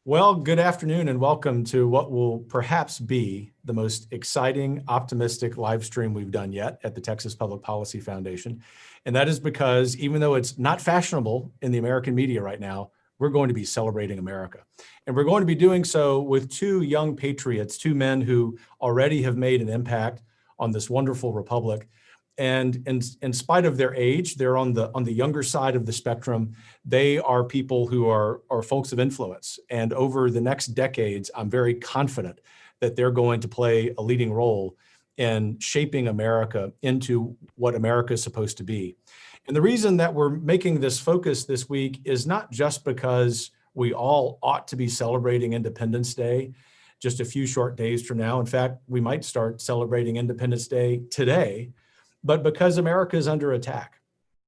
Well, good afternoon and welcome to what will perhaps be the most exciting, optimistic live stream we've done yet at the Texas Public Policy Foundation. And that is because even though it's not fashionable in the American media right now, we're going to be celebrating America. And we're going to be doing so with two young patriots, two men who already have made an impact on this wonderful republic. And in spite of their age, they're on the younger side of the spectrum. They are people who are folks of influence. And over the next decades, I'm very confident that they're going to play a leading role in shaping America into what America is supposed to be. And the reason that we're making this focus this week is not just because we all ought to be celebrating Independence Day just a few short days from now. In fact, we might start celebrating Independence Day today, but because America is under attack.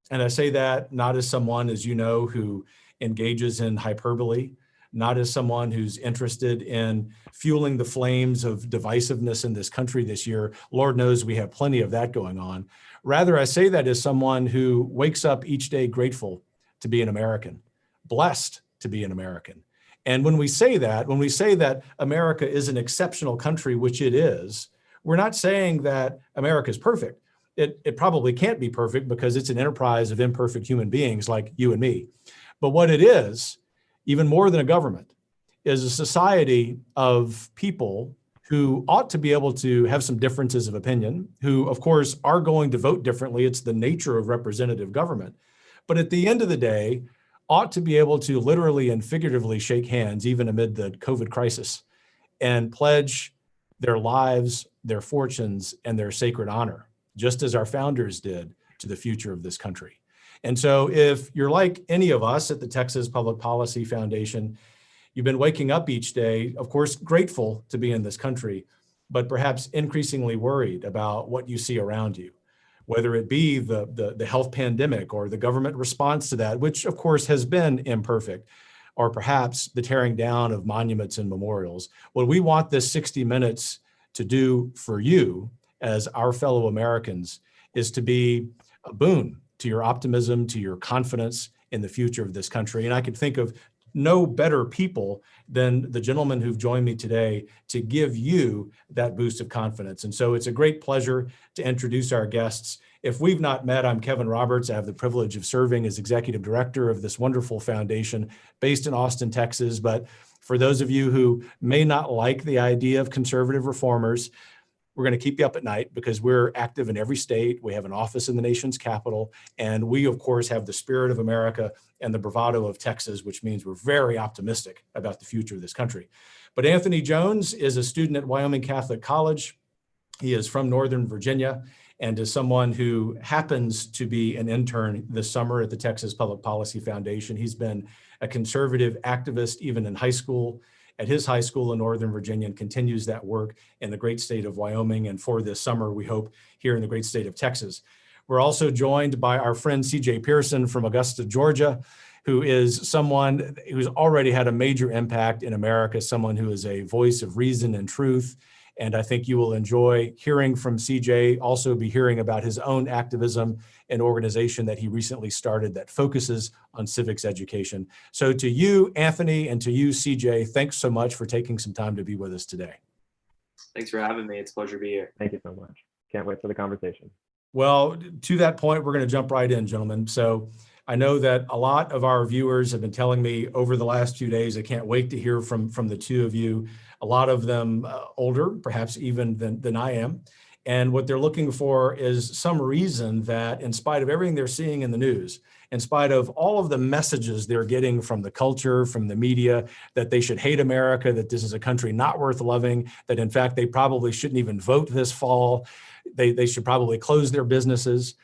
And I say that not as someone, as you know, who engages in hyperbole, not as someone who's interested in fueling the flames of divisiveness in this country this year. Lord knows we have plenty of that going on. Rather, I say that as someone who wakes up each day grateful to be an American, blessed to be an American. And when we say that America is an exceptional country, which it is, we're not saying that America is perfect. It probably can't be perfect because it's an enterprise of imperfect human beings like you and me. But what it is, even more than a government, is a society of people who ought to be able to have some differences of opinion, who of course are going to vote differently. It's the nature of representative government. But at the end of the day, ought to be able to literally and figuratively shake hands, even amid the COVID crisis, and pledge their lives, their fortunes, and their sacred honor, just as our founders did, to the future of this country. And so if you're like any of us at the Texas Public Policy Foundation, you've been waking up each day, of course, grateful to be in this country, but perhaps increasingly worried about what you see around you, whether it be the health pandemic or the government response to that, which of course has been imperfect, or perhaps the tearing down of monuments and memorials. What we want this 60 minutes to do for you as our fellow Americans is to be a boon to your optimism, to your confidence in the future of this country. And I could think of no better people than the gentlemen who've joined me today to give you that boost of confidence. And so it's a great pleasure to introduce our guests. If we've not met, I'm Kevin Roberts. I have the privilege of serving as executive director of this wonderful foundation based in Austin, Texas. But for those of you who may not like the idea of conservative reformers, we're going to keep you up at night because we're active in every state. We have an office in the nation's capital. And we, of course, have the spirit of America and the bravado of Texas, which means we're very optimistic about the future of this country. But Anthony Jones is a student at Wyoming Catholic College. He is from Northern Virginia and is someone who happens to be an intern this summer at the Texas Public Policy Foundation. He's been a conservative activist even in high school, at his high school in Northern Virginia, and continues that work in the great state of Wyoming, and for this summer, we hope, here in the great state of Texas. We're also joined by our friend CJ Pearson from Augusta, Georgia, who is someone who's already had a major impact in America, someone who is a voice of reason and truth. And I think you will enjoy hearing from CJ, also be hearing about his own activism and organization that he recently started that focuses on civics education. So to you, Anthony, and to you, CJ, thanks so much for taking some time to be with us today. Thanks for having me. It's a pleasure to be here. Thank you so much. Can't wait for the conversation. Well, to that point, we're going to jump right in, gentlemen. So I know that a lot of our viewers have been telling me over the last few days, I can't wait to hear from the two of you, a lot of them older, perhaps even than I am. And what they're looking for is some reason that in spite of everything they're seeing in the news, in spite of all of the messages they're getting from the culture, from the media, that they should hate America, that this is a country not worth loving, that in fact, they probably shouldn't even vote this fall, they should probably close their businesses,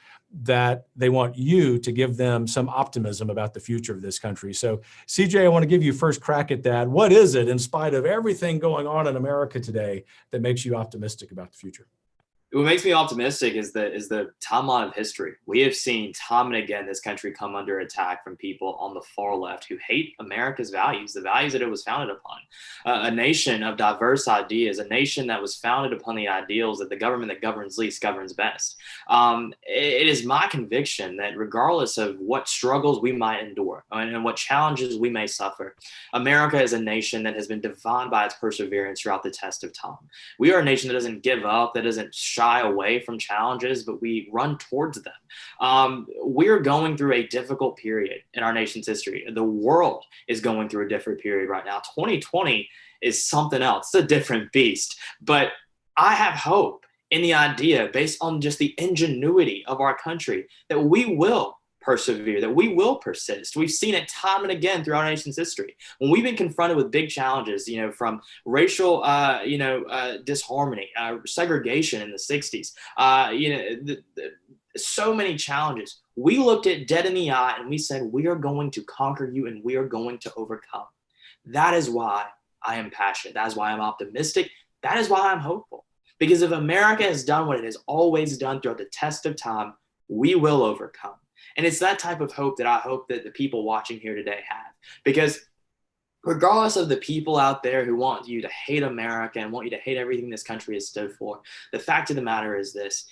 that they want you to give them some optimism about the future of this country. So CJ, I want to give you first crack at that. What is it, in spite of everything going on in America today, that makes you optimistic about the future? What makes me optimistic is the timeline of history. We have seen time and again this country come under attack from people on the far left who hate America's values, the values that it was founded upon. A nation of diverse ideas, a nation that was founded upon the ideals that the government that governs least governs best. It is my conviction that regardless of what struggles we might endure and what challenges we may suffer, America is a nation that has been defined by its perseverance throughout the test of time. We are a nation that doesn't give up, that doesn't shy away from challenges, but we run towards them. We're going through a difficult period in our nation's history. The world is going through a different period right now. 2020 is something else. It's a different beast. But I have hope in the idea, based on just the ingenuity of our country, that we will persevere, that we will persist. We've seen it time and again through our nation's history. When we've been confronted with big challenges, from racial, disharmony, segregation in the 60s, so many challenges, we looked it dead in the eye and we said, we are going to conquer you and we are going to overcome. That is why I am passionate. That is why I'm optimistic. That is why I'm hopeful. Because if America has done what it has always done throughout the test of time, we will overcome. And it's that type of hope that I hope that the people watching here today have. Because regardless of the people out there who want you to hate America and want you to hate everything this country has stood for, the fact of the matter is this: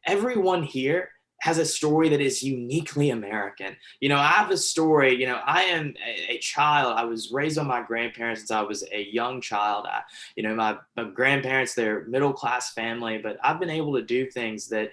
everyone here has a story that is uniquely American. I have a story. I am a child. I was raised by my grandparents since I was a young child. My grandparents, they're middle-class family, but I've been able to do things that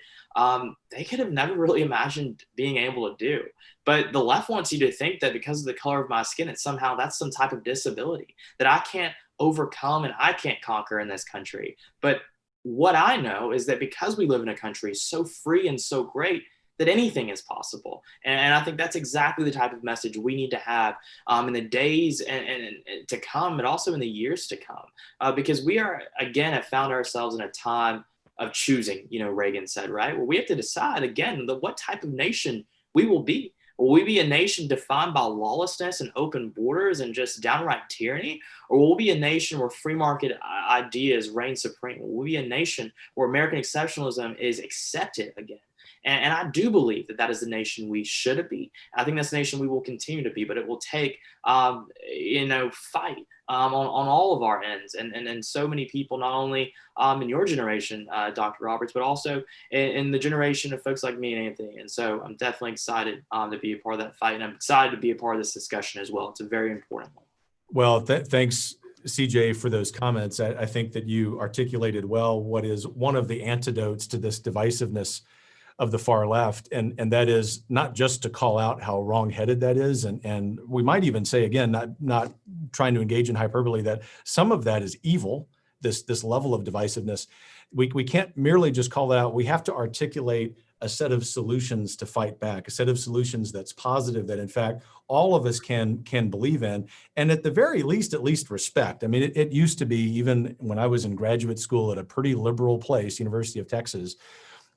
they could have never really imagined being able to do. But the left wants you to think that because of the color of my skin, that's some type of disability that I can't overcome and I can't conquer in this country. But what I know is that because we live in a country so free and so great, that anything is possible. And I think that's exactly the type of message we need to have in the days and to come, but also in the years to come. Because we are, again, have found ourselves in a time of choosing, Reagan said, right? Well, we have to decide, again, what type of nation we will be. Will we be a nation defined by lawlessness and open borders and just downright tyranny? Or will we be a nation where free market ideas reign supreme? Will we be a nation where American exceptionalism is accepted again? And I do believe that is the nation we should be. I think that's the nation we will continue to be, but it will take, fight on all of our ends. And so many people, not only in your generation, Dr. Roberts, but also in the generation of folks like me and Anthony. And so I'm definitely excited to be a part of that fight. And I'm excited to be a part of this discussion as well. It's a very important one. Well, thanks, CJ, for those comments. I think that you articulated well what is one of the antidotes to this divisiveness of the far left, and that is not just to call out how wrong-headed that is, and we might even say, again, not trying to engage in hyperbole, that some of that is evil, this level of divisiveness. We can't merely just call it out. We have to articulate a set of solutions to fight back, a set of solutions that's positive, that in fact all of us can believe in, and at the very least, at least respect. I mean, it used to be, even when I was in graduate school at a pretty liberal place, University of Texas,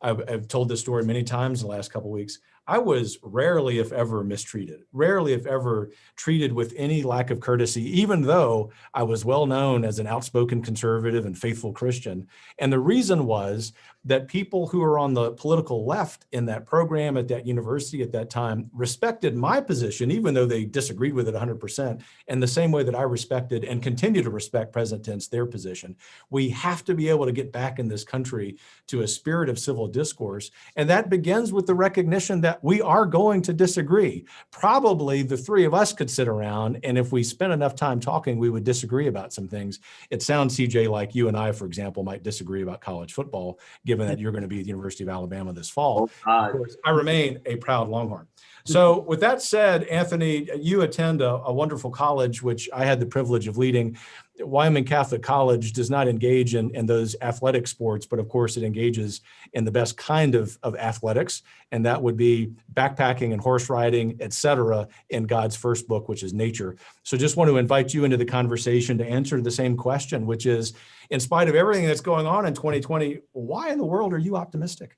I've told this story many times in the last couple of weeks. I was rarely, if ever, mistreated, rarely, if ever, treated with any lack of courtesy, even though I was well known as an outspoken conservative and faithful Christian. And the reason was that people who were on the political left in that program at that university at that time respected my position, even though they disagreed with it 100%, in the same way that I respected and continue to respect, present tense, their position. We have to be able to get back in this country to a spirit of civil discourse. And that begins with the recognition that we are going to disagree. Probably the three of us could sit around, and if we spent enough time talking, we would disagree about some things. It sounds, CJ, like you and I, for example, might disagree about college football, given that you're going to be at the University of Alabama this fall. Of course, I remain a proud Longhorn. So with that said, Anthony, you attend a wonderful college, which I had the privilege of leading. Wyoming Catholic College does not engage in those athletic sports, but of course it engages in the best kind of athletics, and that would be backpacking and horse riding, et cetera, in God's first book, which is nature. So just want to invite you into the conversation to answer the same question, which is, in spite of everything that's going on in 2020, why in the world are you optimistic?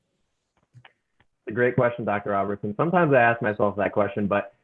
It's a great question, Dr. Roberts. And sometimes I ask myself that question, but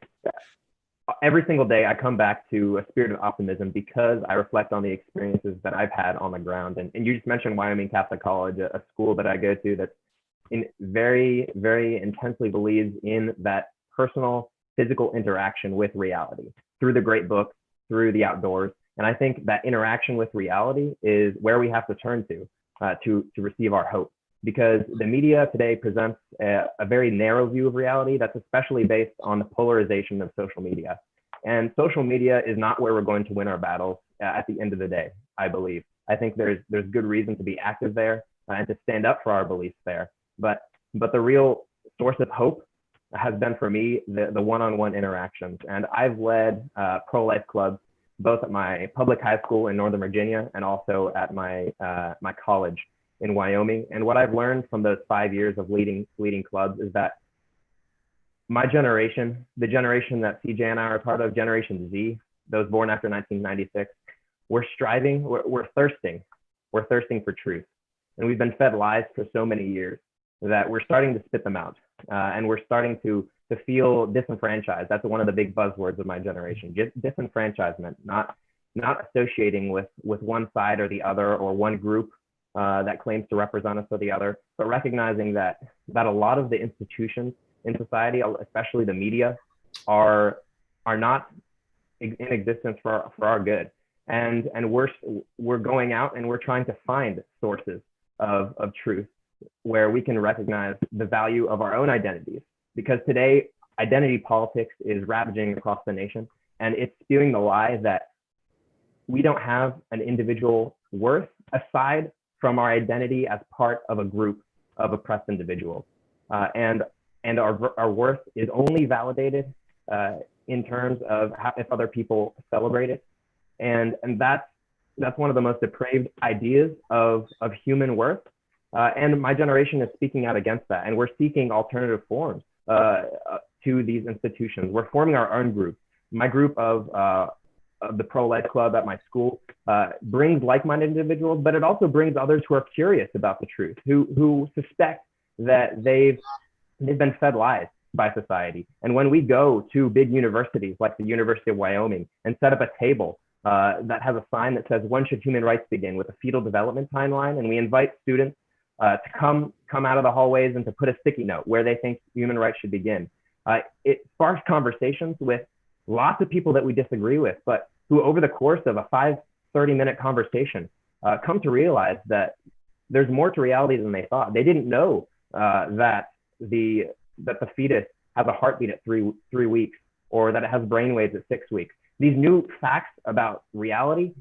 every single day I come back to a spirit of optimism because I reflect on the experiences that I've had on the ground. And you just mentioned Wyoming Catholic College, a school that I go to that's very, very intensely believes in that personal, physical interaction with reality through the great book, through the outdoors. And I think that interaction with reality is where we have to turn to receive our hope. Because the media today presents a very narrow view of reality that's especially based on the polarization of social media. And social media is not where we're going to win our battles at the end of the day, I believe. I think there's good reason to be active there and to stand up for our beliefs there. But the real source of hope has been for me the one-on-one interactions. And I've led pro-life clubs both at my public high school in Northern Virginia and also at my college in Wyoming. And what I've learned from those 5 years of leading clubs is that my generation, the generation that CJ and I are part of, Generation Z, those born after 1996, we're striving, we're thirsting for truth. And we've been fed lies for so many years that we're starting to spit them out. And we're starting to feel disenfranchised. That's one of the big buzzwords of my generation, disenfranchisement, not associating with one side or the other or one group that claims to represent us or the other, but recognizing that a lot of the institutions in society, especially the media, are not in existence for our good. And we're going out and we're trying to find sources of truth where we can recognize the value of our own identities. Because today, identity politics is ravaging across the nation, and it's spewing the lie that we don't have an individual worth aside from our identity as part of a group of oppressed individuals. And our worth is only validated in terms of if other people celebrate it. And that's one of the most depraved ideas of human worth. And my generation is speaking out against that. And we're seeking alternative forms to these institutions. We're forming our own group. My group of the pro-life club at my school brings like-minded individuals, but it also brings others who are curious about the truth, who suspect that they've been fed lies by society. And when we go to big universities like the University of Wyoming and set up a table that has a sign that says, when should human rights begin, with a fetal development timeline, and we invite students to come out of the hallways and to put a sticky note where they think human rights should begin. It sparks conversations with lots of people that we disagree with, but who over the course of a 30-minute conversation come to realize that there's more to reality than they thought. They didn't know that the fetus has a heartbeat at three weeks, or that it has brainwaves at 6 weeks. These new facts about reality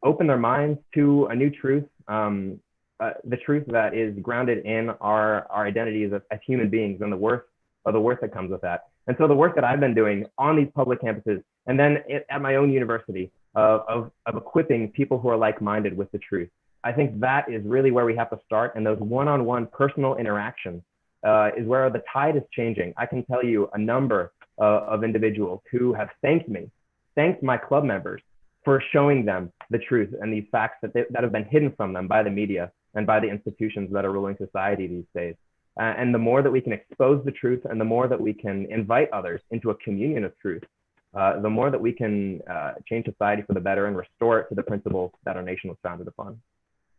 open their minds to a new truth, the truth that is grounded in our identities as human beings and the worth that comes with that. And so the work that I've been doing on these public campuses, and then at my own university, of equipping people who are like-minded with the truth, I think that is really where we have to start. And those one-on-one personal interactions is where the tide is changing. I can tell you a number of individuals who have thanked my club members for showing them the truth and these facts that have been hidden from them by the media and by the institutions that are ruling society these days. And the more that we can expose the truth, and the more that we can invite others into a communion of truth, the more that we can change society for the better and restore it to the principles that our nation was founded upon.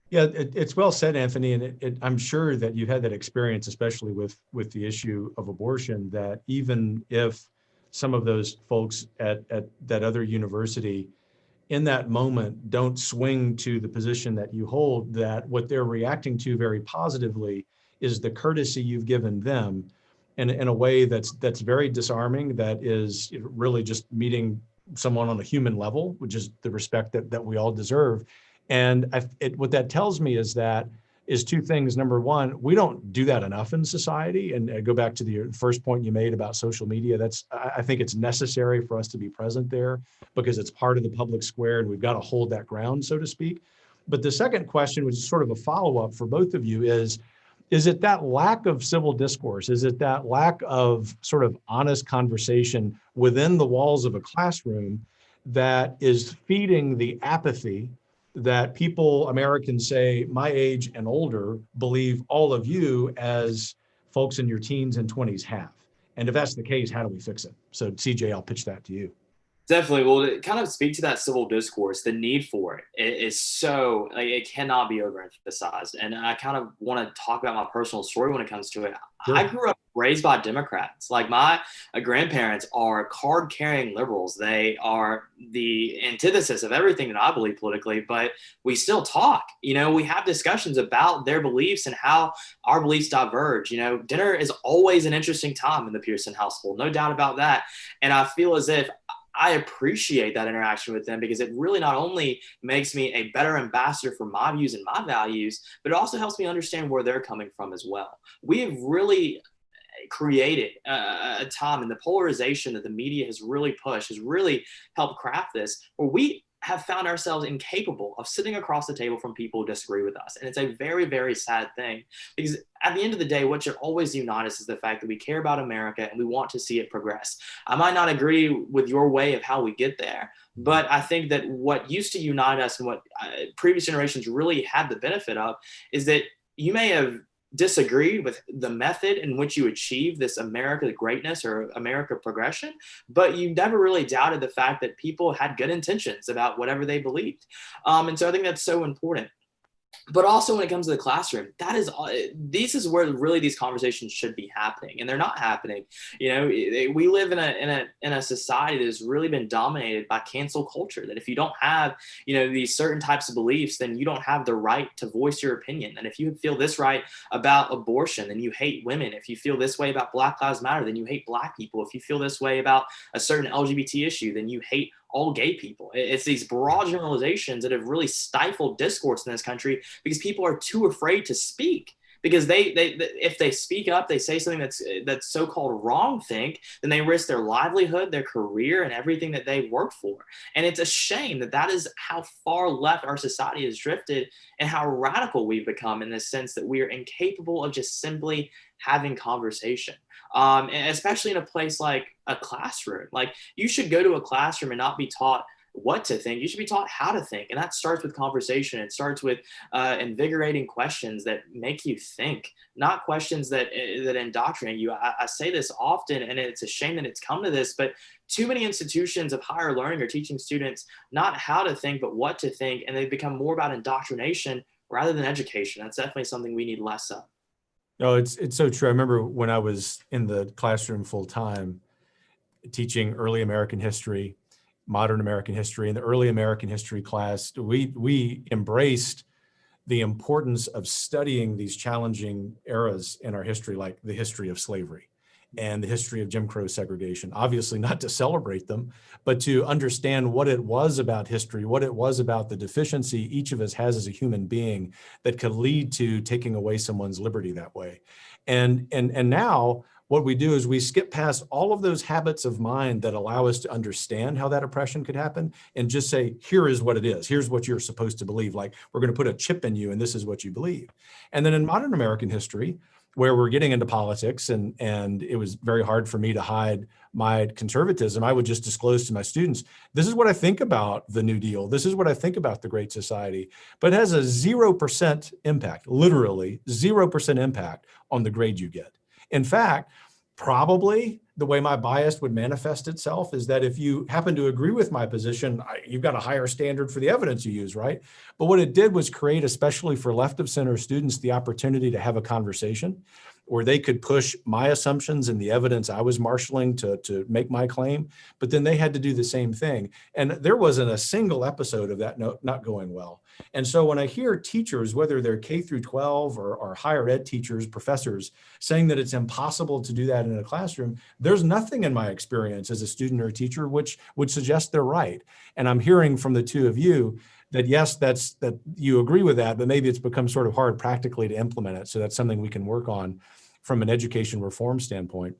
Yeah, it's well said, Anthony. And I'm sure that you've had that experience, especially with the issue of abortion, that even if some of those folks at that other university in that moment don't swing to the position that you hold, that what they're reacting to very positively is the courtesy you've given them in a way that's very disarming, that is really just meeting someone on a human level, which is the respect that we all deserve. And what that tells me is two things. Number one, we don't do that enough in society. And I go back to the first point you made about social media. I think it's necessary for us to be present there because it's part of the public square and we've got to hold that ground, so to speak. But the second question, which is sort of a follow-up for both of you, is it that lack of civil discourse? Is it that lack of sort of honest conversation within the walls of a classroom that is feeding the apathy that people, Americans say, my age and older, believe all of you as folks in your teens and 20s have? And if that's the case, how do we fix it? So CJ, I'll pitch that to you. Definitely. Well, to kind of speak to that civil discourse, the need for it is so, like, it cannot be overemphasized. And I kind of want to talk about my personal story when it comes to it. Sure. I grew up raised by Democrats. Like, my grandparents are card carrying liberals. They are the antithesis of everything that I believe politically, but we still talk. We have discussions about their beliefs and how our beliefs diverge. Dinner is always an interesting time in the Pearson household, no doubt about that. And I feel as if I appreciate that interaction with them, because it really not only makes me a better ambassador for my views and my values, but it also helps me understand where they're coming from as well. We have really created a time, and the polarization that the media has really pushed has really helped craft this, where we have found ourselves incapable of sitting across the table from people who disagree with us. And it's a very, very sad thing, because at the end of the day, what should always unite us is the fact that we care about America and we want to see it progress. I might not agree with your way of how we get there, but I think that what used to unite us and what previous generations really had the benefit of is that you may have disagreed with the method in which you achieve this America greatness or America progression, but you never really doubted the fact that people had good intentions about whatever they believed. And so I think that's so important. But also when it comes to the classroom, this is where really these conversations should be happening, and they're not happening. We live in a society that has really been dominated by cancel culture. That if you don't have these certain types of beliefs, then you don't have the right to voice your opinion. And if you feel this right about abortion, then you hate women. If you feel this way about Black Lives Matter, then you hate Black people. If you feel this way about a certain LGBT issue, then you hate all gay people. It's these broad generalizations that have really stifled discourse in this country, because people are too afraid to speak. Because they if they speak up, they say something that's so-called wrong think, then they risk their livelihood, their career, and everything that they worked for. And it's a shame that is how far left our society has drifted, and how radical we've become, in the sense that we are incapable of just simply having conversation. And especially in a place like a classroom. Like, you should go to a classroom and not be taught what to think. You should be taught how to think. And that starts with conversation. It starts with invigorating questions that make you think, not questions that indoctrinate you. I say this often, and it's a shame that it's come to this, but too many institutions of higher learning are teaching students not how to think, but what to think. And they've become more about indoctrination rather than education. That's definitely something we need less of. No, it's so true. I remember when I was in the classroom full time teaching early American history, modern American history. In the early American history class, we embraced the importance of studying these challenging eras in our history, like the history of slavery and the history of Jim Crow segregation. Obviously not to celebrate them, but to understand what it was about history, what it was about the deficiency each of us has as a human being that could lead to taking away someone's liberty that way. And now what we do is we skip past all of those habits of mind that allow us to understand how that oppression could happen, and just say, here is what it is. Here's what you're supposed to believe. Like, we're going to put a chip in you and this is what you believe. And then in modern American history, where we're getting into politics, and it was very hard for me to hide my conservatism, I would just disclose to my students, this is what I think about the New Deal. This is what I think about the Great Society. But it has a 0% impact, literally 0% impact on the grade you get. In fact, probably the way my bias would manifest itself is that if you happen to agree with my position, you've got a higher standard for the evidence you use, right? But what it did was create, especially for left of center students, the opportunity to have a conversation where they could push my assumptions and the evidence I was marshaling to make my claim, but then they had to do the same thing. And there wasn't a single episode of that not going well. And so when I hear teachers, whether they're K through 12 or higher ed teachers, professors, saying that it's impossible to do that in a classroom, there's nothing in my experience as a student or a teacher which would suggest they're right. And I'm hearing from the two of you that yes, that you agree with that, but maybe it's become sort of hard practically to implement it. So that's something we can work on from an education reform standpoint.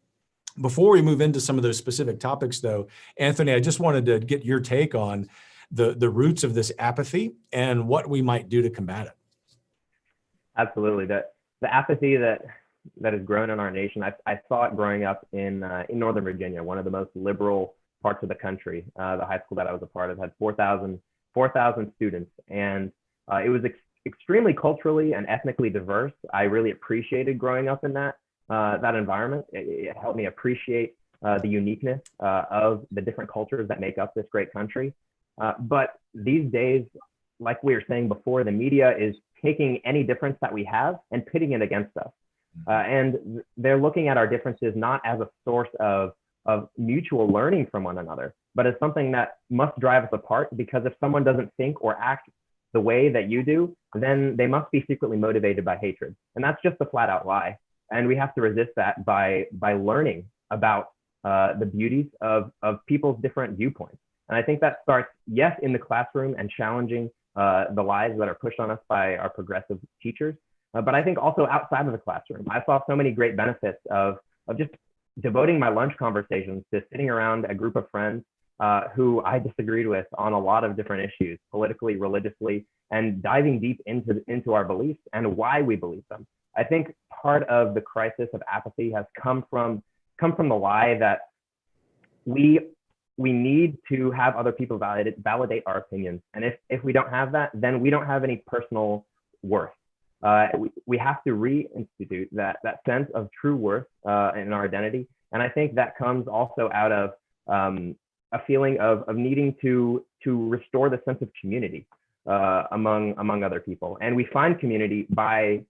Before we move into some of those specific topics though, Anthony, I just wanted to get your take on the roots of this apathy and what we might do to combat it. Absolutely. The apathy that has grown in our nation, I saw it growing up in Northern Virginia, one of the most liberal parts of the country. The high school that I was a part of had 4,000 students, and it was extremely culturally and ethnically diverse. I really appreciated growing up in that. that environment. It helped me appreciate the uniqueness of the different cultures that make up this great country. But these days, like we were saying before, the media is taking any difference that we have and pitting it against us. And they're looking at our differences not as a source of mutual learning from one another, but as something that must drive us apart, because if someone doesn't think or act the way that you do, then they must be secretly motivated by hatred. And that's just a flat out lie. And we have to resist that by learning about the beauties of people's different viewpoints. And I think that starts, yes, in the classroom and challenging the lies that are pushed on us by our progressive teachers, but I think also outside of the classroom. I saw so many great benefits of just devoting my lunch conversations to sitting around a group of friends who I disagreed with on a lot of different issues, politically, religiously, and diving deep into our beliefs and why we believe them. I think part of the crisis of apathy has come from the lie that we need to have other people validate our opinions. And if we don't have that, then we don't have any personal worth. We have to reinstitute that sense of true worth in our identity. And I think that comes also out of a feeling of needing to restore the sense of community among other people. And we find community by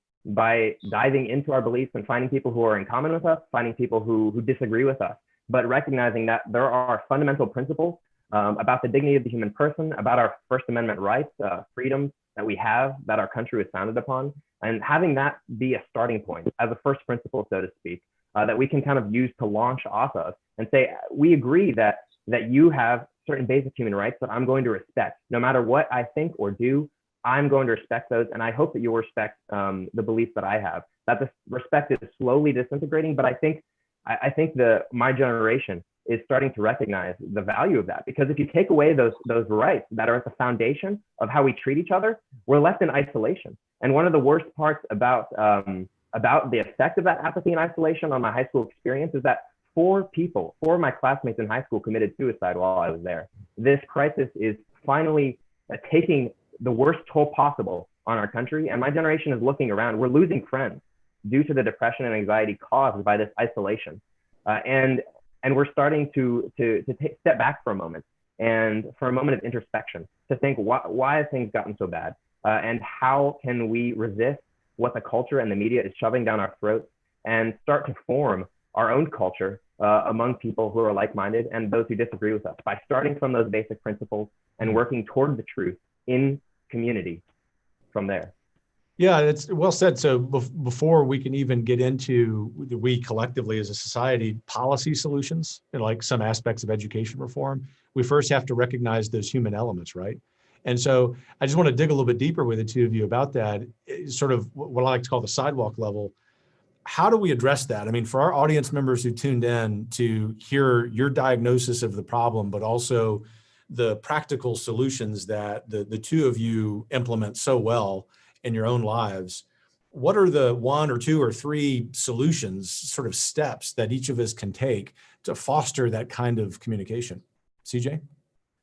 diving into our beliefs and finding people who are in common with us, finding people who disagree with us, but recognizing that there are fundamental principles about the dignity of the human person, about our First Amendment rights, freedoms that we have, that our country was founded upon, and having that be a starting point as a first principle, so to speak, that we can kind of use to launch off of and say, we agree that you have certain basic human rights that I'm going to respect. No matter what I think or do, I'm going to respect those. And I hope that you'll respect the beliefs that I have. That this respect is slowly disintegrating, but I think my generation is starting to recognize the value of that, because if you take away those rights that are at the foundation of how we treat each other, we're left in isolation. And one of the worst parts about the effect of that apathy and isolation on my high school experience is that 4 of my classmates in high school committed suicide while I was there. This crisis is finally taking the worst toll possible on our country, and my generation is looking around. We're losing friends due to the depression and anxiety caused by this isolation. And we're starting to step back for a moment, and for a moment of introspection, to think, why have things gotten so bad? And how can we resist what the culture and the media is shoving down our throats, and start to form our own culture among people who are like-minded and those who disagree with us, by starting from those basic principles and working toward the truth in community from there. Yeah, it's well said. So before we can even get into we collectively as a society policy solutions and like some aspects of education reform, we first have to recognize those human elements, right? And so I just want to dig a little bit deeper with the two of you about that, sort of what I like to call the sidewalk level. How do we address that? I mean, for our audience members who tuned in to hear your diagnosis of the problem, but also the practical solutions that the two of you implement so well in your own lives, what are the 1 or 2 or 3 solutions, sort of steps that each of us can take to foster that kind of communication? CJ?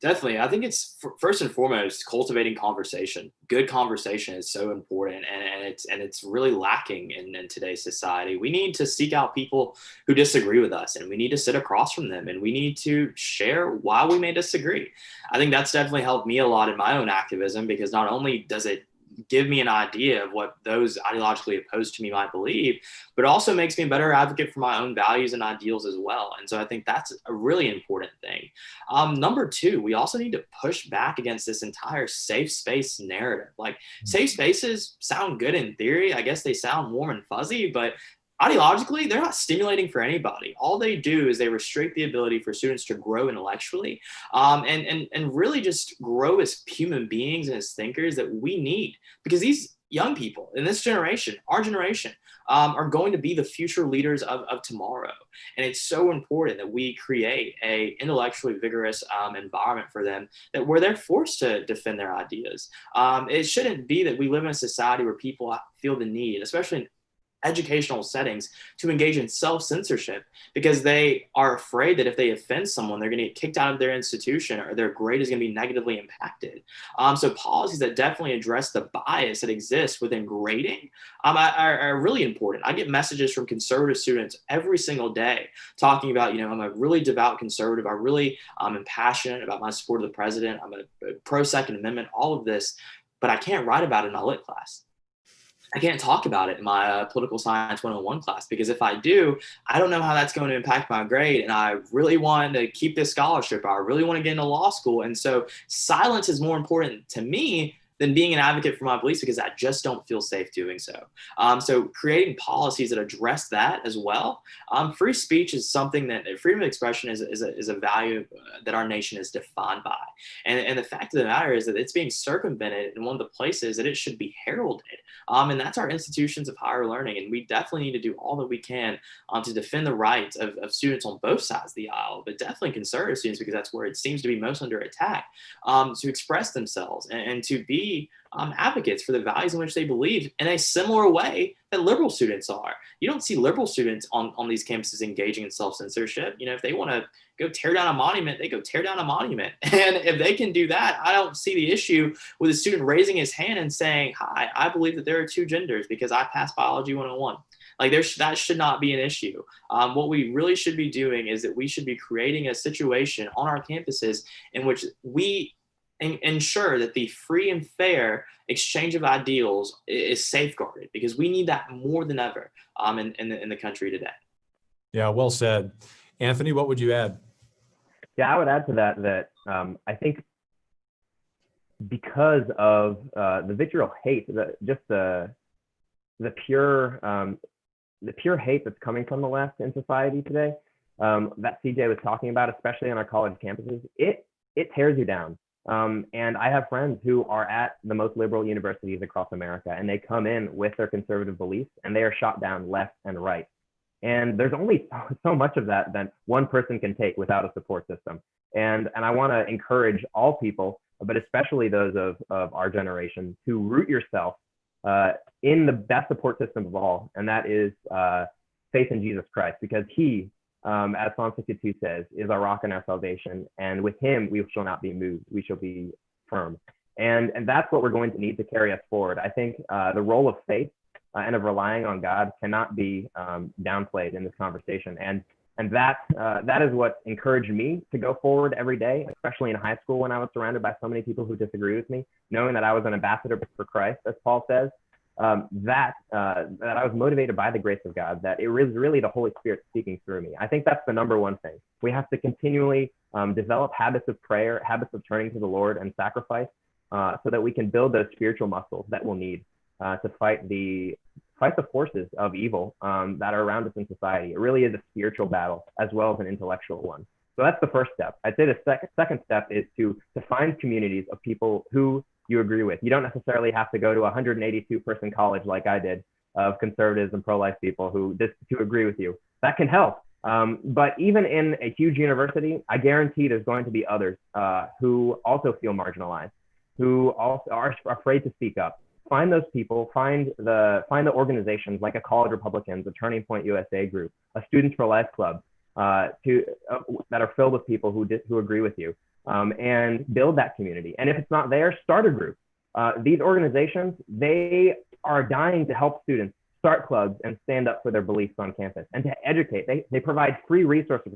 Definitely. I think it's first and foremost cultivating conversation. Good conversation is so important, and it's really lacking in today's society. We need to seek out people who disagree with us, and we need to sit across from them, and we need to share why we may disagree. I think that's definitely helped me a lot in my own activism, because not only does it give me an idea of what those ideologically opposed to me might believe, but also makes me a better advocate for my own values and ideals as well. And so I think that's a really important thing. Number 2, we also need to push back against this entire safe space narrative. Like, safe spaces sound good in theory. I guess they sound warm and fuzzy, but ideologically, they're not stimulating for anybody. All they do is they restrict the ability for students to grow intellectually, and really just grow as human beings and as thinkers that we need. Because these young people in this generation, our generation, are going to be the future leaders of tomorrow. And it's so important that we create a intellectually vigorous environment for them, that where they're forced to defend their ideas. It shouldn't be that we live in a society where people feel the need, especially educational settings to engage in self-censorship because they are afraid that if they offend someone, they're going to get kicked out of their institution or their grade is going to be negatively impacted. So policies that definitely address the bias that exists within grading are really important. I get messages from conservative students every single day talking about, I'm a really devout conservative. I really am passionate about my support of the president. I'm a pro-Second Amendment, all of this, but I can't write about it in my lit class. I can't talk about it in my political science 101 class because if I do, I don't know how that's going to impact my grade. And I really want to keep this scholarship. I really want to get into law school. And so silence is more important to me than being an advocate for my beliefs because I just don't feel safe doing so. So creating policies that address that as well. Free speech is something that freedom of expression is a value that our nation is defined by. And the fact of the matter is that it's being circumvented in one of the places that it should be heralded. And that's our institutions of higher learning. And we definitely need to do all that we can to defend the rights of students on both sides of the aisle, but definitely conservative students because that's where it seems to be most under attack, to express themselves and to be advocates for the values in which they believe in a similar way that liberal students are. You don't see liberal students on these campuses engaging in self-censorship. If they want to go tear down a monument, they go tear down a monument. And if they can do that, I don't see the issue with a student raising his hand and saying, hi, I believe that there are two genders because I passed biology 101. Like that should not be an issue. What we really should be doing is that we should be creating a situation on our campuses in which we ensure that the free and fair exchange of ideals is safeguarded because we need that more than ever in the country today. Yeah, well said. Anthony, what would you add? Yeah, I would add to that I think because of the vitriol hate, the pure hate that's coming from the left in society today, that CJ was talking about, especially on our college campuses, it tears you down. And I have friends who are at the most liberal universities across America, and they come in with their conservative beliefs, and they are shot down left and right. And there's only so much of that one person can take without a support system. And I want to encourage all people, but especially those of our generation, to root yourself in the best support system of all, and that is faith in Jesus Christ, because he, as Psalm 62 says, is our rock and our salvation. And with him, we shall not be moved. We shall be firm. And that's what we're going to need to carry us forward. I think the role of faith and of relying on God cannot be downplayed in this conversation. And that is what encouraged me to go forward every day, especially in high school when I was surrounded by so many people who disagree with me, knowing that I was an ambassador for Christ, as Paul says. That I was motivated by the grace of God, that it was really the Holy Spirit speaking through me. I think that's the number one thing. We have to continually develop habits of prayer, habits of turning to the Lord and sacrifice, so that we can build those spiritual muscles that we'll need to fight the forces of evil that are around us in society. It really is a spiritual battle as well as an intellectual one. So that's the first step. I'd say the second step is to find communities of people who you agree with. You don't necessarily have to go to a 182-person college like I did of conservatives and pro-life people who agree with you. That can help. But even in a huge university, I guarantee there's going to be others who also feel marginalized, who also are afraid to speak up. Find those people, find the organizations like a College Republicans, a Turning Point USA group, a Students for Life Club, that are filled with people who agree with you. And build that community. And if it's not there, start a group. These organizations, they are dying to help students start clubs and stand up for their beliefs on campus and to educate. They provide free resources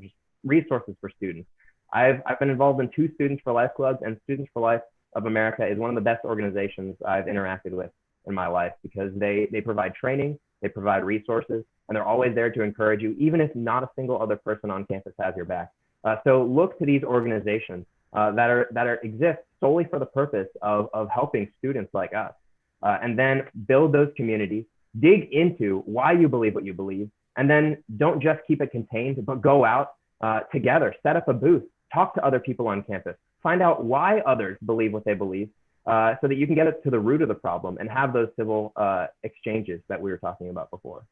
for students. I've been involved in 2 Students for Life clubs, and Students for Life of America is one of the best organizations I've interacted with in my life because they provide training, they provide resources, and they're always there to encourage you, even if not a single other person on campus has your back. So look to these organizations that exist solely for the purpose of helping students like us, and then build those communities, dig into why you believe what you believe, and then don't just keep it contained, but go out together, set up a booth, talk to other people on campus, find out why others believe what they believe, so that you can get to the root of the problem and have those civil exchanges that we were talking about before.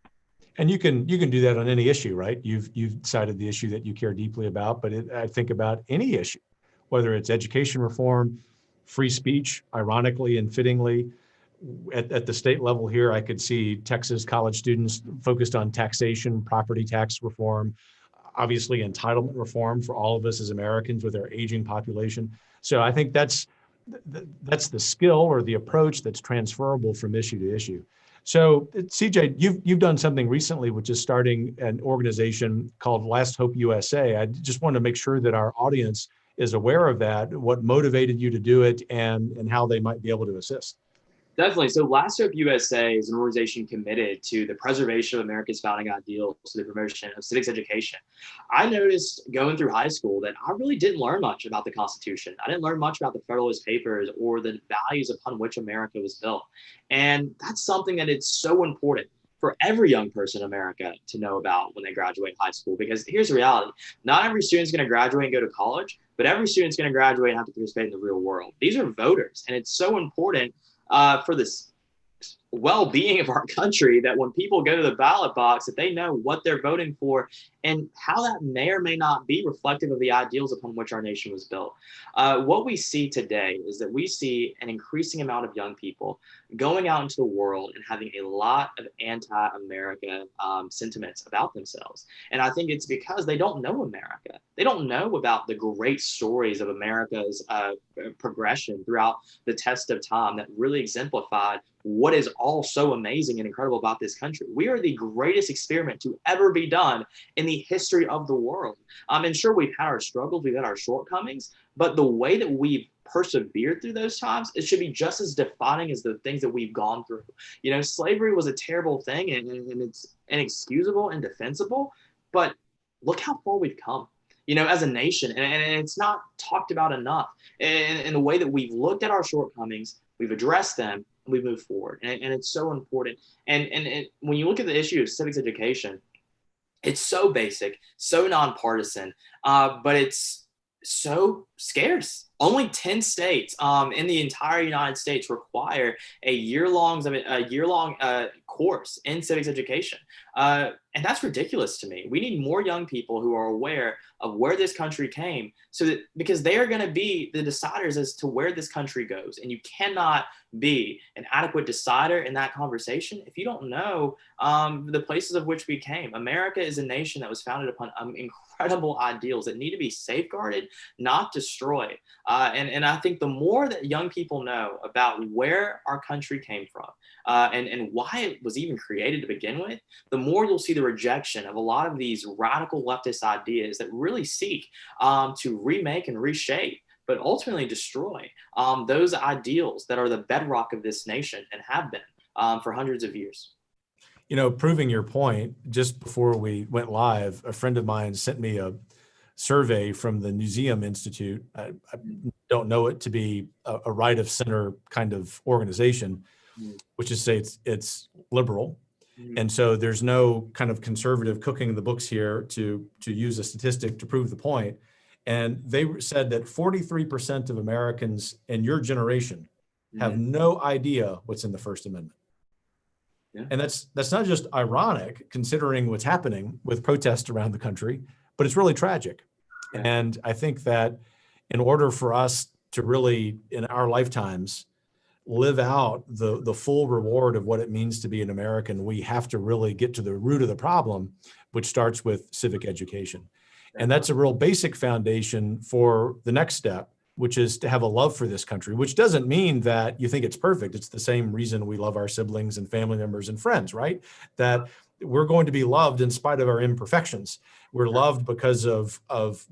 And you can do that on any issue, right? You've cited the issue that you care deeply about, but I think about any issue, whether it's education reform, free speech, ironically and fittingly, at the state level here, I could see Texas college students focused on taxation, property tax reform, obviously entitlement reform for all of us as Americans with our aging population. So I think that's the skill or the approach that's transferable from issue to issue. So CJ, you've done something recently, which is starting an organization called Last Hope USA. I just want to make sure that our audience is aware of that, what motivated you to do it, and how they might be able to assist. Definitely. So Last Hope USA is an organization committed to the preservation of America's founding ideals, to the promotion of civics education. I noticed going through high school that I really didn't learn much about the Constitution. I didn't learn much about the Federalist Papers or the values upon which America was built. And that's something that it's so important for every young person in America to know about when they graduate high school. Because here's the reality. Not every student's going to graduate and go to college, but every student's going to graduate and have to participate in the real world. These are voters, and it's so important for this well-being of our country that when people go to the ballot box, that they know what they're voting for and how that may or may not be reflective of the ideals upon which our nation was built. What we see today is that we see an increasing amount of young people going out into the world and having a lot of anti-America sentiments about themselves. And I think it's because they don't know America. They don't know about the great stories of America's progression throughout the test of time that really exemplified what is all so amazing and incredible about this country. We are the greatest experiment to ever be done in the history of the world. And sure, we've had our struggles, we've had our shortcomings, but the way that we've persevered through those times, it should be just as defining as the things that we've gone through. You know, slavery was a terrible thing and it's inexcusable and defensible, but look how far we've come, you know, as a nation. And it's not talked about enough. And the way that we've looked at our shortcomings, we've addressed them, we move forward. And it's so important. And when you look at the issue of civics education, it's so basic, so nonpartisan, but it's so scarce. Only 10 states in the entire United States require a year-long course in civics education. And that's ridiculous to me. We need more young people who are aware of where this country came, so that because they are going to be the deciders as to where this country goes. And you cannot be an adequate decider in that conversation if you don't know the places of which we came. America is a nation that was founded upon incredible ideals that need to be safeguarded, not destroyed. And I think the more that young people know about where our country came from and why it was even created to begin with, the more you'll see the rejection of a lot of these radical leftist ideas that really seek to remake and reshape, but ultimately destroy those ideals that are the bedrock of this nation and have been for hundreds of years. You know, proving your point, just before we went live, a friend of mine sent me a survey from the Museum Institute. I don't know it to be a right of center kind of organization, which is say it's liberal. And so there's no kind of conservative cooking in the books here to use a statistic to prove the point. And they said that 43% of Americans in your generation have no idea what's in the First Amendment. Yeah. And that's not just ironic considering what's happening with protests around the country, but it's really tragic. Yeah. And I think that in order for us to really, in our lifetimes, live out the full reward of what it means to be an American, we have to really get to the root of the problem, which starts with civic education. And that's a real basic foundation for the next step, which is to have a love for this country, which doesn't mean that you think it's perfect. It's the same reason we love our siblings and family members and friends, right? That we're going to be loved in spite of our imperfections. We're loved because of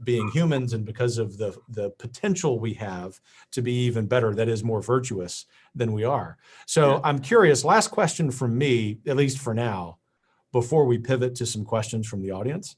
being humans and because of the potential we have to be even better, that is more virtuous than we are. So I'm curious, last question from me, at least for now, before we pivot to some questions from the audience.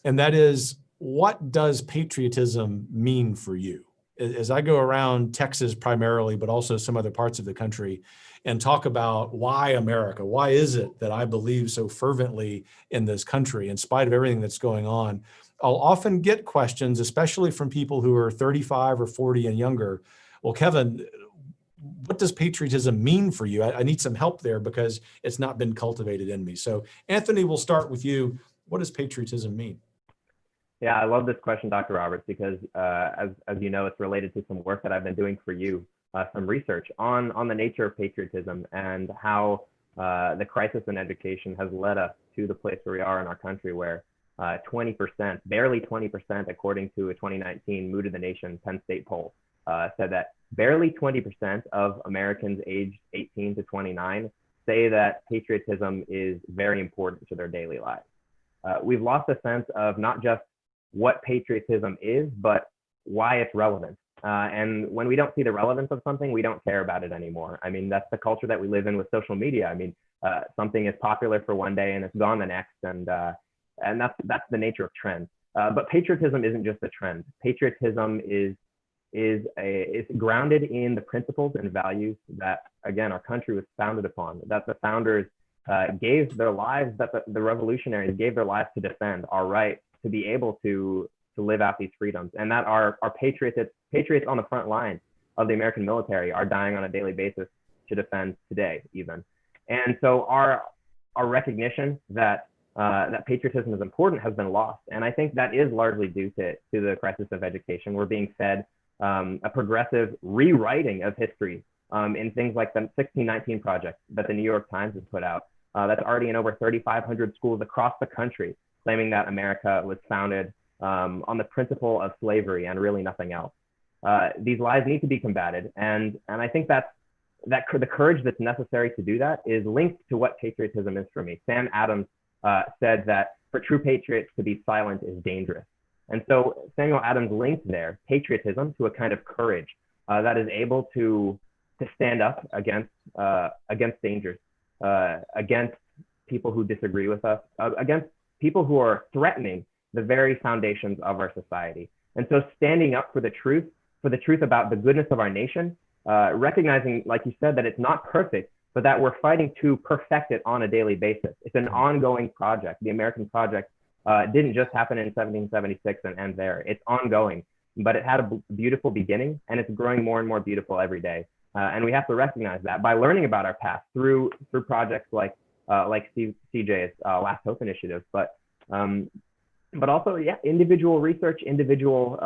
And that is, what does patriotism mean for you? As I go around Texas primarily, but also some other parts of the country, and talk about why America, why is it that I believe so fervently in this country, in spite of everything that's going on, I'll often get questions, especially from people who are 35 or 40 and younger. Well, Kevin, what does patriotism mean for you? I need some help there because it's not been cultivated in me. So Anthony, we'll start with you. What does patriotism mean? Yeah, I love this question, Dr. Roberts, because as you know, it's related to some work that I've been doing for you some research on the nature of patriotism and how the crisis in education has led us to the place where we are in our country, where 20%, barely 20%, according to a 2019 Mood of the Nation Penn State poll, said that barely 20% of Americans aged 18 to 29 say that patriotism is very important to their daily lives. We've lost a sense of not just what patriotism is, but why it's relevant. And when we don't see the relevance of something, we don't care about it anymore. I mean, that's the culture that we live in with social media. I mean, something is popular for one day and it's gone the next, and that's the nature of trends. But patriotism isn't just a trend. Patriotism is grounded in the principles and values that, again, our country was founded upon, that the founders gave their lives, that the revolutionaries gave their lives to defend our right to be able to live out these freedoms, and that our patriots on the front line of the American military are dying on a daily basis to defend today even. And so our recognition that that patriotism is important has been lost, and I think that is largely due to the crisis of education. We're being fed a progressive rewriting of history in things like the 1619 Project that the New York Times has put out, that's already in over 3,500 schools across the country, claiming that America was founded on the principle of slavery and really nothing else. These lies need to be combated, and I think that the courage that's necessary to do that is linked to what patriotism is for me. Sam Adams said that for true patriots to be silent is dangerous. And so Samuel Adams linked there patriotism to a kind of courage that is able to stand up against dangers, against people who disagree with us, against people who are threatening the very foundations of our society. And so standing up for the truth about the goodness of our nation, recognizing, like you said, that it's not perfect, but that we're fighting to perfect it on a daily basis. It's an ongoing project. The American project didn't just happen in 1776 and end there. It's ongoing, but it had a beautiful beginning, and it's growing more and more beautiful every day. And we have to recognize that by learning about our past through projects like CJ's Last Hope initiative, but also, yeah, individual research, individual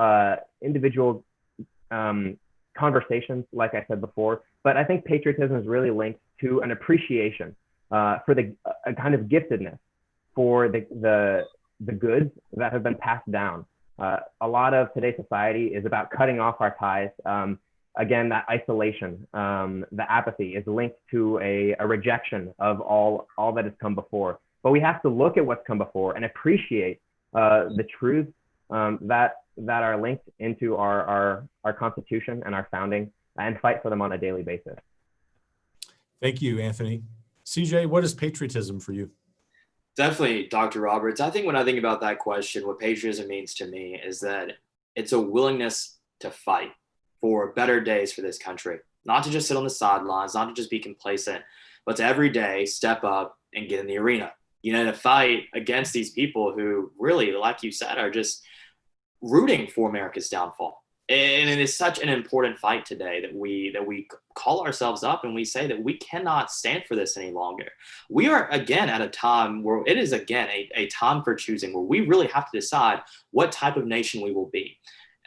conversations, like I said before. But I think patriotism is really linked to an appreciation for a kind of giftedness for the goods that have been passed down. A lot of today's society is about cutting off our ties. Again, that isolation, the apathy is linked to a rejection of all that has come before. But we have to look at what's come before and appreciate the truths that are linked into our Constitution and our founding, and fight for them on a daily basis. Thank you, Anthony. CJ, what is patriotism for you? Definitely, Dr. Roberts. I think when I think about that question, what patriotism means to me is that it's a willingness to fight for better days for this country, not to just sit on the sidelines, not to just be complacent, but to every day step up and get in the arena, to fight against these people who really, like you said, are just rooting for America's downfall. And it is such an important fight today that we call ourselves up and we say that we cannot stand for this any longer. We are again at a time where it is again a time for choosing, where we really have to decide what type of nation we will be.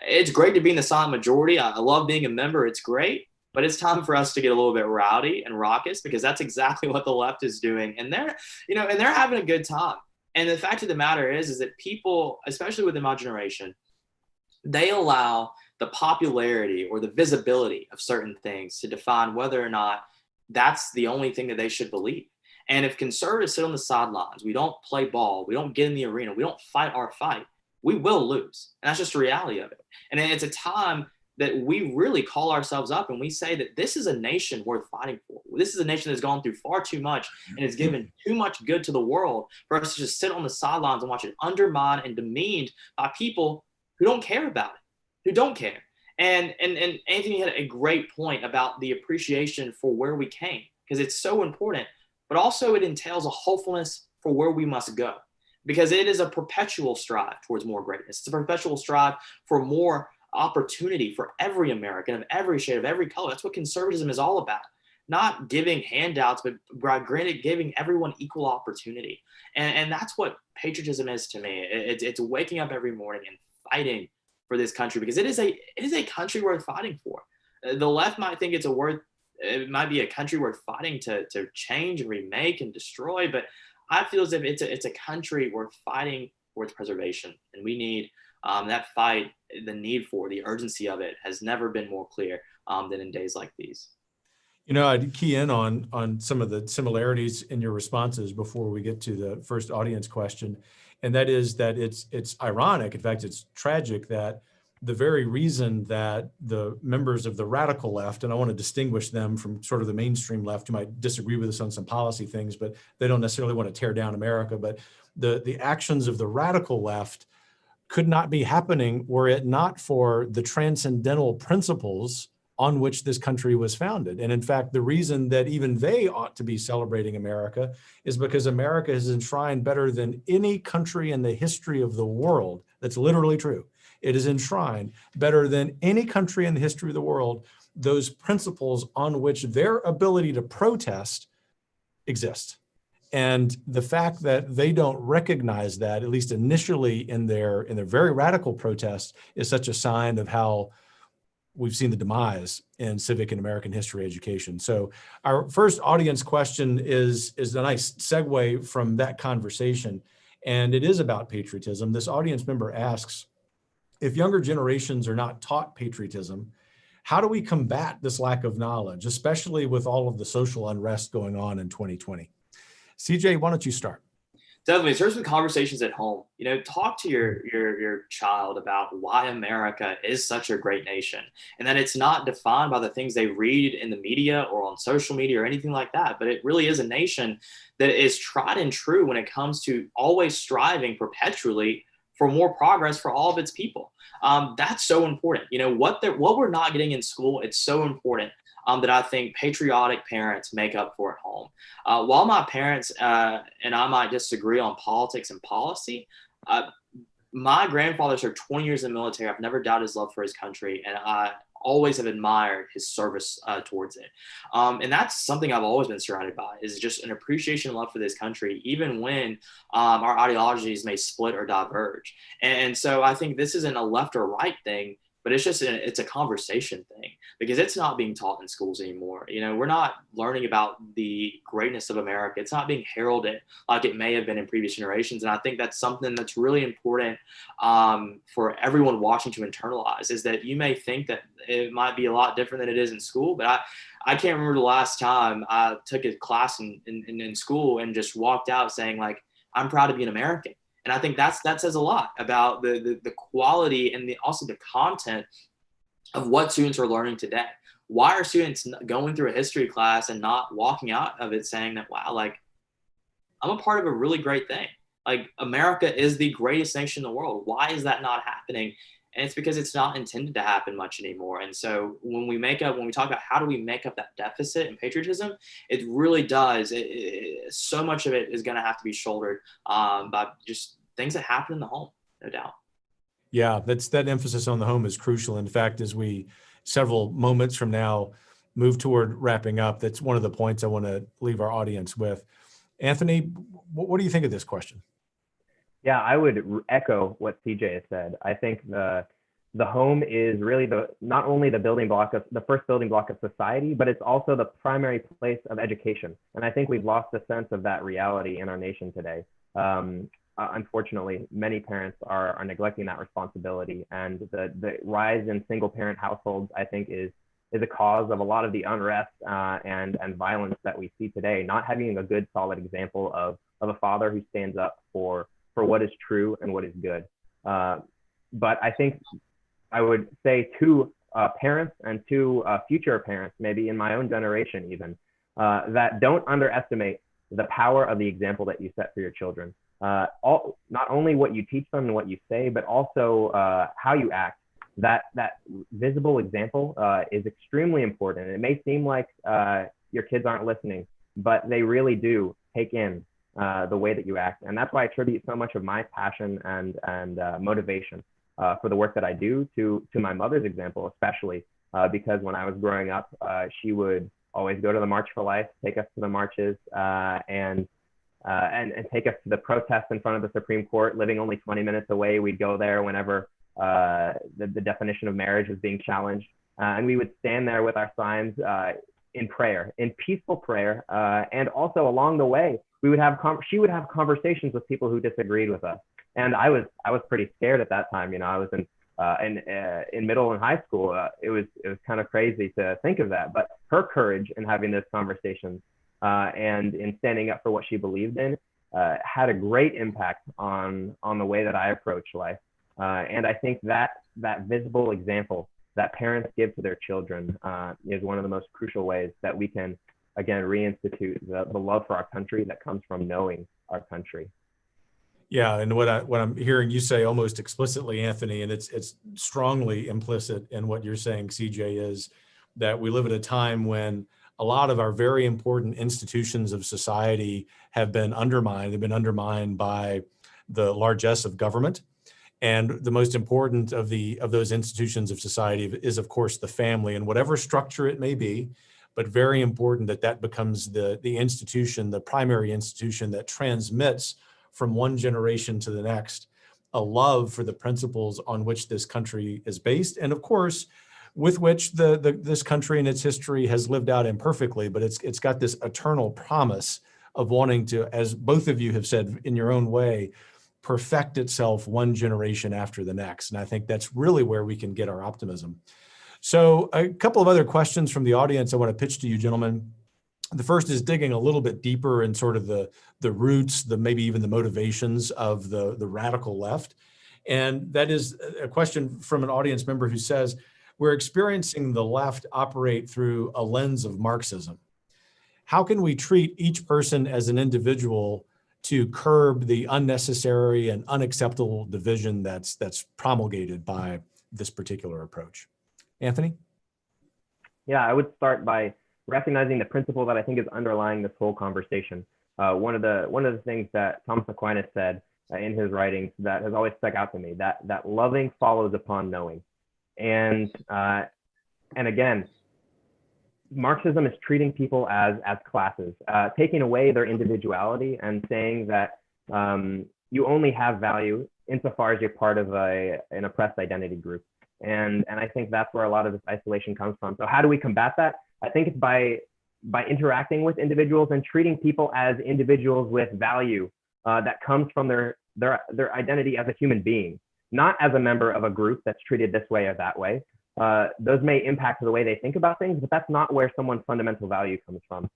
It's great to be in the silent majority. I love being a member. It's great. But it's time for us to get a little bit rowdy and raucous, because that's exactly what the left is doing. And they're having a good time. And the fact of the matter is that people, especially within my generation, they allow the popularity or the visibility of certain things to define whether or not that's the only thing that they should believe. And if conservatives sit on the sidelines, we don't play ball, we don't get in the arena, we don't fight our fight, we will lose. And that's just the reality of it. And it's a time that we really call ourselves up and we say that this is a nation worth fighting for. This is a nation that's gone through far too much and has given too much good to the world for us to just sit on the sidelines and watch it undermined and demeaned by people who don't care about it, who don't care. And Anthony had a great point about the appreciation for where we came, because it's so important, but also it entails a hopefulness for where we must go, because it is a perpetual strive towards more greatness. It's a perpetual strive for more opportunity for every American of every shade, of every color. That's what conservatism is all about. Not giving handouts, but granted, giving everyone equal opportunity. And that's what patriotism is to me. It's waking up every morning and fighting for this country, because it is a country worth fighting for. The left might think it might be a country worth fighting to change and remake and destroy, but I feel as if it's a country worth fighting for its preservation, and we need that fight. The need for the urgency of it has never been more clear than in days like these. I'd key in on some of the similarities in your responses before we get to the first audience question, and that is that it's ironic, in fact, it's tragic that the very reason that the members of the radical left, and I want to distinguish them from sort of the mainstream left who might disagree with us on some policy things, but they don't necessarily want to tear down America, but the actions of the radical left could not be happening were it not for the transcendental principles on which this country was founded. And in fact, the reason that even they ought to be celebrating America is because America has enshrined better than any country in the history of the world. That's literally true. It is enshrined better than any country in the history of the world, those principles on which their ability to protest exist. And the fact that they don't recognize that, at least initially in their very radical protests, is such a sign of how we've seen the demise in civic and American history education. So our first audience question is a nice segue from that conversation, and it is about patriotism. This audience member asks, if younger generations are not taught patriotism, how do we combat this lack of knowledge, especially with all of the social unrest going on in 2020? CJ, why don't you start? Definitely. It starts with conversations at home. Talk to your child about why America is such a great nation, and that it's not defined by the things they read in the media or on social media or anything like that, but it really is a nation that is tried and true when it comes to always striving perpetually for more progress for all of its people. That's so important. What we're not getting in school, it's so important. That I think patriotic parents make up for at home. While my parents and I might disagree on politics and policy, my grandfather served 20 years in the military. I've never doubted his love for his country, and I always have admired his service towards it. And that's something I've always been surrounded by, is just an appreciation and love for this country, even when our ideologies may split or diverge. And so I think this isn't a left or right thing, but it's a conversation thing, because it's not being taught in schools anymore. We're not learning about the greatness of America. It's not being heralded like it may have been in previous generations. And I think that's something that's really important for everyone watching to internalize, is that you may think that it might be a lot different than it is in school, but I can't remember the last time I took a class in school and just walked out saying, like, I'm proud to be an American. And I think that says a lot about the quality and also the content of what students are learning today. Why are students going through a history class and not walking out of it saying that, wow, like, I'm a part of a really great thing. Like, America is the greatest nation in the world. Why is that not happening? And it's because it's not intended to happen much anymore. And so when we talk about how do we make up that deficit in patriotism, it really does. So much of it is going to have to be shouldered by just things that happen in the home, no doubt. Yeah, that emphasis on the home is crucial. In fact, as we several moments from now move toward wrapping up, that's one of the points I want to leave our audience with. Anthony, what do you think of this question? Yeah, I would echo what CJ has said. I think the home is really not only the first building block of society, but it's also the primary place of education. And I think we've lost a sense of that reality in our nation today. Unfortunately, many parents are neglecting that responsibility, and the rise in single parent households, I think, is a cause of a lot of the unrest and violence that we see today. Not having a good, solid example of a father who stands up for what is true and what is good. But I think I would say to parents and to future parents, maybe in my own generation even, that don't underestimate the power of the example that you set for your children. Not only what you teach them and what you say, but also how you act. That visible example is extremely important. It may seem like your kids aren't listening, but they really do take in the way that you act. And that's why I attribute so much of my passion and motivation for the work that I do to my mother's example, especially because when I was growing up, she would always go to the March for Life, take us to the marches, and take us to the protests in front of the Supreme Court. Living only 20 minutes away, we'd go there whenever the definition of marriage was being challenged. And we would stand there with our signs in prayer, in peaceful prayer. And also along the way, she would have conversations with people who disagreed with us. And I was pretty scared at that time. I was in middle and high school. It was kind of crazy to think of that. But her courage in having those conversations and in standing up for what she believed in had a great impact on the way that I approach life. And I think that visible example that parents give to their children is one of the most crucial ways that we can, again, reinstitute the love for our country that comes from knowing our country. Yeah, and what I'm hearing you say almost explicitly, Anthony, and it's strongly implicit in what you're saying, CJ, is that we live at a time when a lot of our very important institutions of society have been undermined. They've been undermined by the largesse of government. And the most important of those institutions of society is, of course, the family, and whatever structure it may be, but very important that becomes the institution, the primary institution that transmits from one generation to the next a love for the principles on which this country is based, and of course, with which this country and its history has lived out imperfectly, but it's got this eternal promise of wanting to, as both of you have said in your own way, perfect itself one generation after the next. And I think that's really where we can get our optimism. So a couple of other questions from the audience I want to pitch to you, gentlemen. The first is digging a little bit deeper in sort of the roots, maybe even the motivations of the radical left. And that is a question from an audience member who says, we're experiencing the left operate through a lens of Marxism. How can we treat each person as an individual to curb the unnecessary and unacceptable division that's promulgated by this particular approach? Anthony? Yeah, I would start by recognizing the principle that I think is underlying this whole conversation. One of the things that Thomas Aquinas said in his writings that has always stuck out to me, that loving follows upon knowing. And again, Marxism is treating people as classes, taking away their individuality and saying that you only have value insofar as you're part of an oppressed identity group. And I think that's where a lot of this isolation comes from. So how do we combat that? I think it's by interacting with individuals and treating people as individuals with value that comes from their identity as a human being, not as a member of a group that's treated this way or that way. Those may impact the way they think about things, but that's not where someone's fundamental value comes from.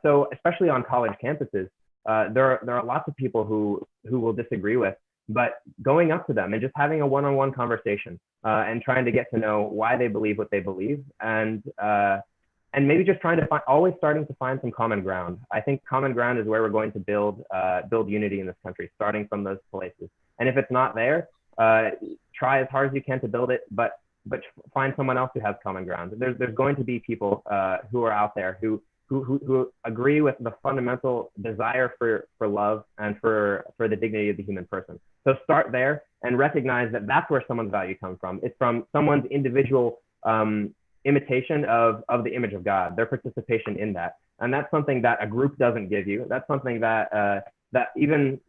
So especially on college campuses, there are lots of people who will disagree with, but going up to them and just having a one-on-one conversation and trying to get to know why they believe what they believe, and maybe just always starting to find some common ground. I think common ground is where we're going to build unity in this country, starting from those places. And if it's not there, try as hard as you can to build it, but find someone else who has common ground. There's going to be people who are out there who agree with the fundamental desire for love and for the dignity of the human person. So start there and recognize that that's where someone's value comes from. It's from someone's individual imitation of the image of God, their participation in that. And that's something that a group doesn't give you. That's something that even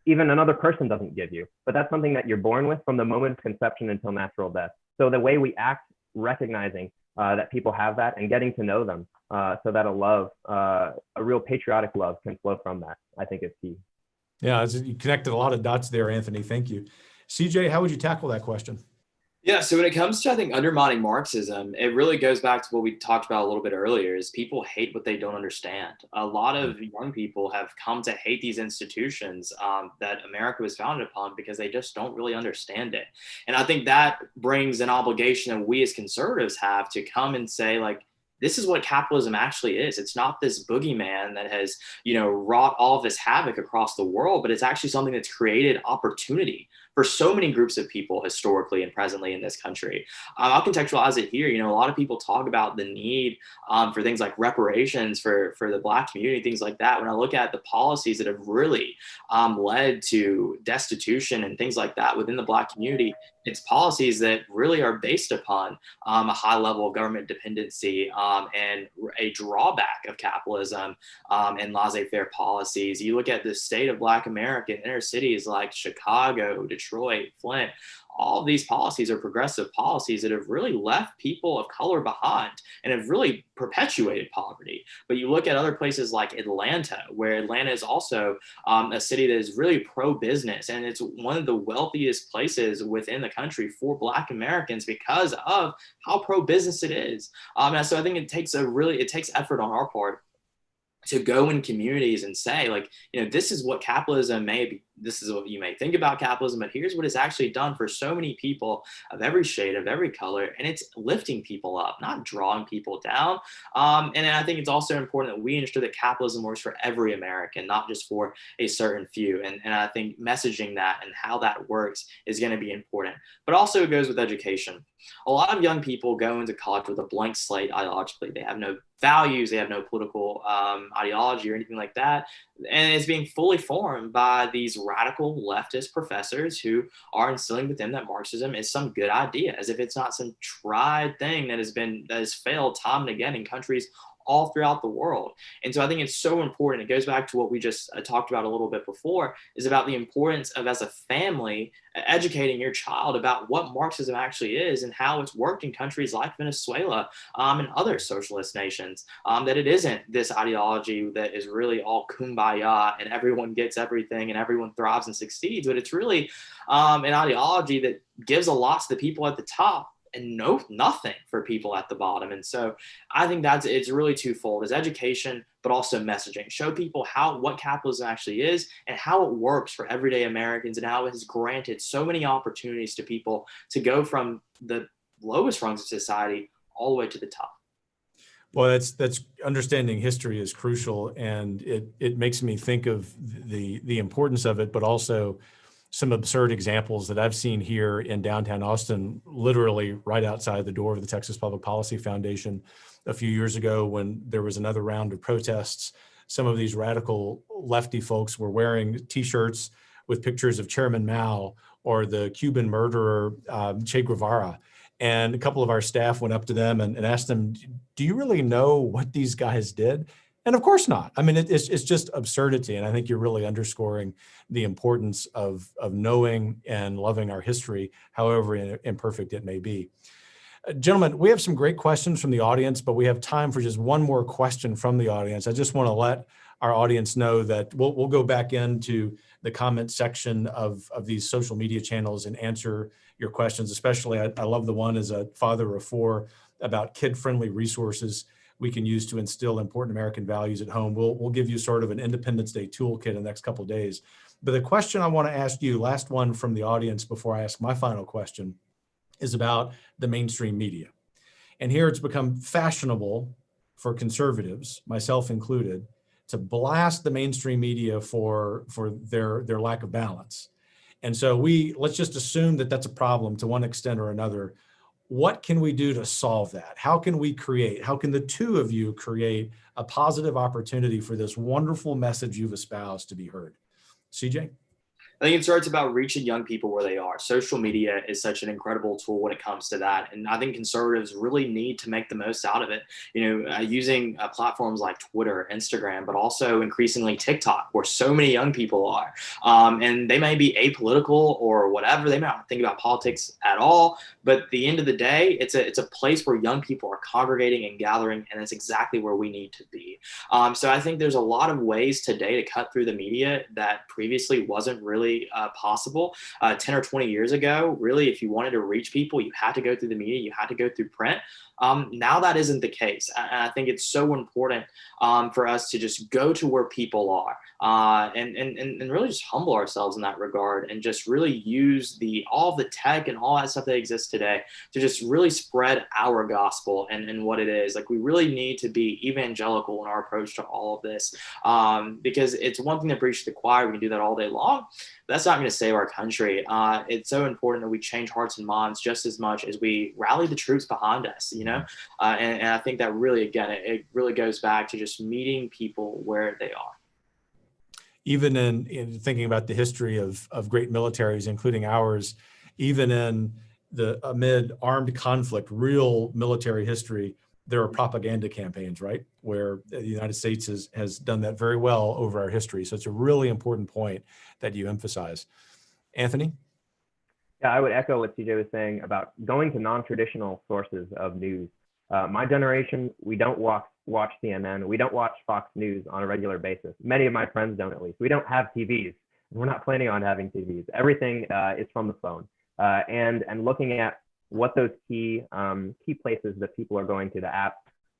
another person doesn't give you, but that's something that you're born with from the moment of conception until natural death. So the way we act, recognizing that people have that and getting to know them so that a real patriotic love can flow from that, I think is key. Yeah, you connected a lot of dots there, Anthony. Thank you. CJ, how would you tackle that question? Yeah, so when it comes to, I think, undermining Marxism, it really goes back to what we talked about a little bit earlier, is people hate what they don't understand. A lot of young people have come to hate these institutions that America was founded upon because they just don't really understand it. And I think that brings an obligation that we as conservatives have to come and say, like, this is what capitalism actually is. It's not this boogeyman that has, wrought all of this havoc across the world, but it's actually something that's created opportunity for so many groups of people historically and presently in this country. I'll contextualize it here. A lot of people talk about the need for things like reparations for the Black community, things like that. When I look at the policies that have really led to destitution and things like that within the Black community, it's policies that really are based upon a high level of government dependency and a drawback of capitalism and laissez-faire policies. You look at the state of Black America in inner cities like Chicago, Detroit, Flint, all of these policies are progressive policies that have really left people of color behind and have really perpetuated poverty. But you look at other places like Atlanta, where Atlanta is also a city that is really pro-business, and it's one of the wealthiest places within the country for Black Americans because of how pro-business it is. And so I think it takes effort on our part to go in communities and say, like, this is what capitalism may be, this is what you may think about capitalism, but here's what it's actually done for so many people of every shade, of every color, and it's lifting people up, not drawing people down. And I think it's also important that we ensure that capitalism works for every American, not just for a certain few. And I think messaging that and how that works is going to be important. But also it goes with education. A lot of young people go into college with a blank slate ideologically. They have no values, they have no political ideology or anything like that. And it's being fully formed by these radical leftist professors who are instilling within that Marxism is some good idea, as if it's not some tried thing that has failed time and again in countries all throughout the world. And so I think it's so important. It goes back to what we just talked about a little bit before, is about the importance of, as a family, educating your child about what Marxism actually is and how it's worked in countries like Venezuela and other socialist nations, that it isn't this ideology that is really all kumbaya and everyone gets everything and everyone thrives and succeeds, but it's really an ideology that gives a lot to the people at the top and nothing for people at the bottom. And so I think it's really twofold: is education, but also messaging. Show people what capitalism actually is and how it works for everyday Americans, and how it has granted so many opportunities to people to go from the lowest rungs of society all the way to the top. Well, that's understanding history is crucial, and it makes me think of the importance of it, but also some absurd examples that I've seen here in downtown Austin, literally right outside the door of the Texas Public Policy Foundation a few years ago when there was another round of protests. Some of these radical lefty folks were wearing T-shirts with pictures of Chairman Mao or the Cuban murderer Che Guevara. And a couple of our staff went up to them and asked them, do you really know what these guys did? And of course not. I mean, it's just absurdity. And I think you're really underscoring the importance of knowing and loving our history, however imperfect it may be. Gentlemen, we have some great questions from the audience, but we have time for just one more question from the audience. I just want to let our audience know that we'll go back into the comment section of these social media channels and answer your questions. Especially, I love the one as a father of four about kid-friendly resources we can use to instill important American values at home. We'll give you sort of an Independence Day toolkit in the next couple of days. But the question I want to ask you, last one from the audience before I ask my final question, is about the mainstream media. And here it's become fashionable for conservatives, myself included, to blast the mainstream media for their lack of balance. And so let's just assume that that's a problem to one extent or another. What can we do to solve that? How can the two of you create a positive opportunity for this wonderful message you've espoused to be heard? CJ? I think it starts about reaching young people where they are. Social media is such an incredible tool when it comes to that. And I think conservatives really need to make the most out of it, using platforms like Twitter, Instagram, but also increasingly TikTok, where so many young people are. And they may be apolitical or whatever. They may not think about politics at all. But at the end of the day, it's a place where young people are congregating and gathering, and it's exactly where we need to be. So I think there's a lot of ways today to cut through the media that previously wasn't really possible. 10 or 20 years ago, really, if you wanted to reach people, you had to go through the media, you had to go through print. Now that isn't the case. And I think it's so important for us to just go to where people are and really just humble ourselves in that regard, and just really use all the tech and all that stuff that exists today to just really spread our gospel and what it is. Like, we really need to be evangelical in our approach to all of this, because it's one thing to preach to the choir. We can do that all day long. That's not going to save our country. It's so important that we change hearts and minds just as much as we rally the troops behind us, and I think that really, again, it really goes back to just meeting people where they are. Even in thinking about the history of great militaries, including ours, even amid armed conflict, real military history, there are propaganda campaigns, right? Where the United States has done that very well over our history. So it's a really important point that you emphasize. Anthony? Yeah, I would echo what CJ was saying about going to non-traditional sources of news. My generation, we don't watch CNN. We don't watch Fox News on a regular basis. Many of my friends don't, at least. We don't have TVs. We're not planning on having TVs. Everything is from the phone. And looking at what those key places that people are going to, the apps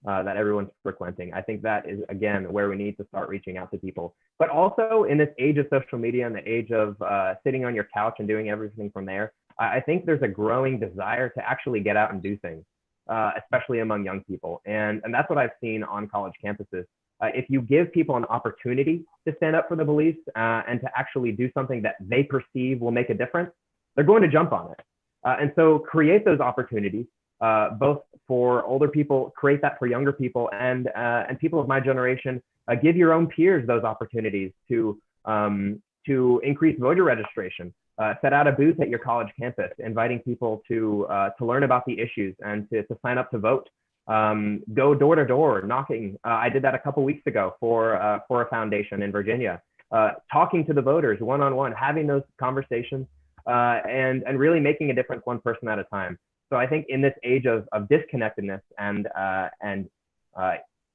that everyone's frequenting. I think that is, again, where we need to start reaching out to people. But also in this age of social media and the age of sitting on your couch and doing everything from there, I think there's a growing desire to actually get out and do things, especially among young people. And that's what I've seen on college campuses. If you give people an opportunity to stand up for the beliefs and to actually do something that they perceive will make a difference, they're going to jump on it. And so create those opportunities, both for older people, create that for younger people, and people of my generation. Give your own peers those opportunities to increase voter registration. Set out a booth at your college campus, inviting people to learn about the issues and to sign up to vote. Go door to door, knocking. I did that a couple weeks ago for a foundation in Virginia, talking to the voters one-on-one, having those conversations, and really making a difference one person at a time. So I think in this age of disconnectedness and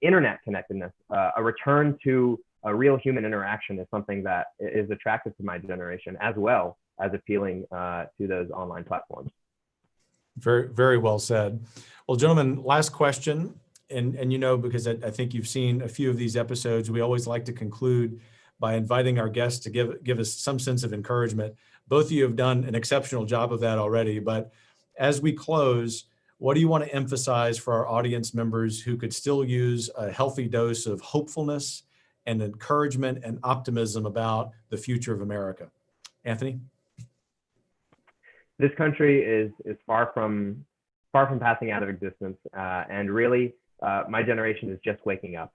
internet connectedness, a return to a real human interaction is something that is attractive to my generation, as well as appealing to those online platforms. Very, very well said. Well, gentlemen, last question. And you know, because I think you've seen a few of these episodes, we always like to conclude by inviting our guests to give us some sense of encouragement. Both of you have done an exceptional job of that already. But as we close, what do you want to emphasize for our audience members who could still use a healthy dose of hopefulness and encouragement and optimism about the future of America? Anthony? This country is far from passing out of existence, and really, my generation is just waking up.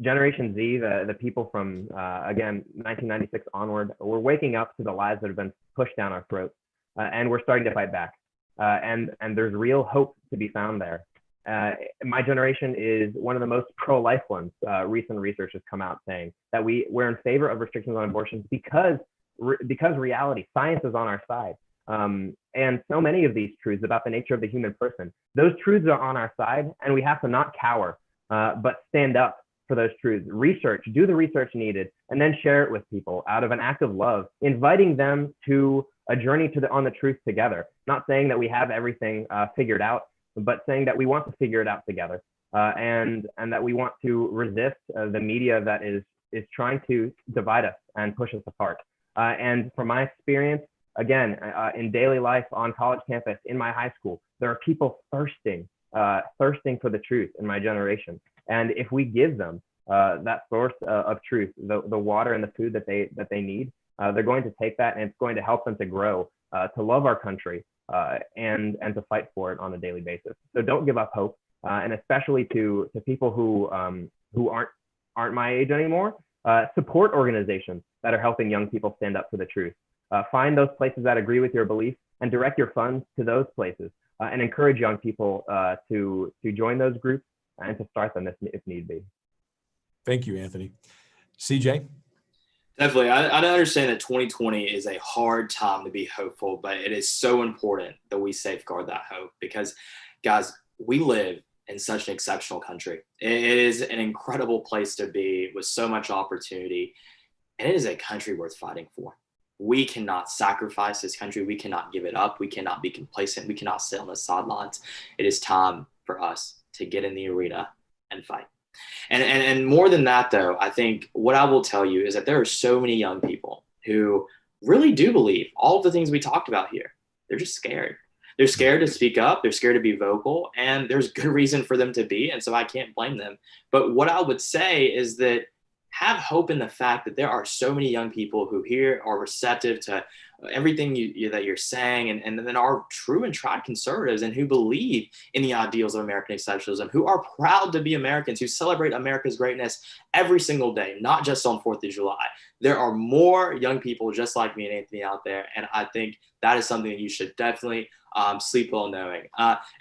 Generation Z, the people from again 1996 onward, we're waking up to the lies that have been pushed down our throats, and we're starting to fight back. And there's real hope to be found there. My generation is one of the most pro-life ones. Recent research has come out saying that we're in favor of restrictions on abortions because reality, science is on our side. And so many of these truths about the nature of the human person, those truths are on our side, and we have to not cower, but stand up for those truths. Do the research needed, and then share it with people out of an act of love, inviting them to a journey on the truth together. Not saying that we have everything figured out, but saying that we want to figure it out together, and that we want to resist the media that is trying to divide us and push us apart. And from my experience, again, in daily life, on college campus, in my high school, there are people thirsting for the truth in my generation. And if we give them that source of truth, the water and the food that they need, they're going to take that, and it's going to help them to grow, to love our country, and to fight for it on a daily basis. So don't give up hope, and especially to people who aren't my age anymore. Support organizations that are helping young people stand up for the truth. Find those places that agree with your beliefs and direct your funds to those places, and encourage young people to join those groups and to start them if need be. Thank you, Anthony. CJ? Definitely. I understand that 2020 is a hard time to be hopeful, but it is so important that we safeguard that hope because, guys, we live in such an exceptional country. It is an incredible place to be with so much opportunity, and it is a country worth fighting for. We cannot sacrifice this country. We cannot give it up. We cannot be complacent. We cannot sit on the sidelines. It is time for us to get in the arena and fight. And more than that, though, I think what I will tell you is that there are so many young people who really do believe all of the things we talked about here. They're just scared. They're scared to speak up. They're scared to be vocal, and there's good reason for them to be. And so I can't blame them. But what I would say is that have hope in the fact that there are so many young people who here are receptive to everything that you're saying, and then are true and tried conservatives and who believe in the ideals of American exceptionalism, who are proud to be Americans, who celebrate America's greatness every single day, not just on 4th of July. There are more young people just like me and Anthony out there, and I think that is something that you should definitely sleep well knowing.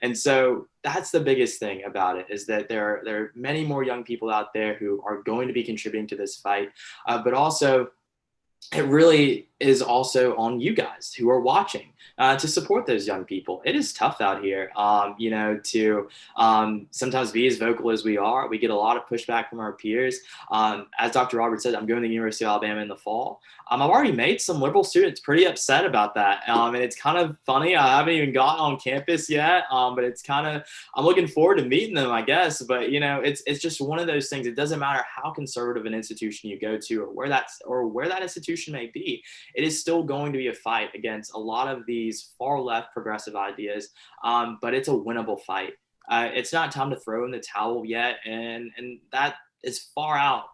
And so that's the biggest thing about it, is that there are many more young people out there who are going to be contributing to this fight, but also it really is also on you guys who are watching to support those young people. It is tough out here, to sometimes be as vocal as we are. We get a lot of pushback from our peers. As Dr. Roberts said, I'm going to the University of Alabama in the fall. I've already made some liberal students pretty upset about that. And it's kind of funny. I haven't even gotten on campus yet, but it's kind of, I'm looking forward to meeting them, I guess. But, it's just one of those things. It doesn't matter how conservative an institution you go to or where that institution may be. It is still going to be a fight against a lot of these far left progressive ideas, but it's a winnable fight. It's not time to throw in the towel yet, and that is far out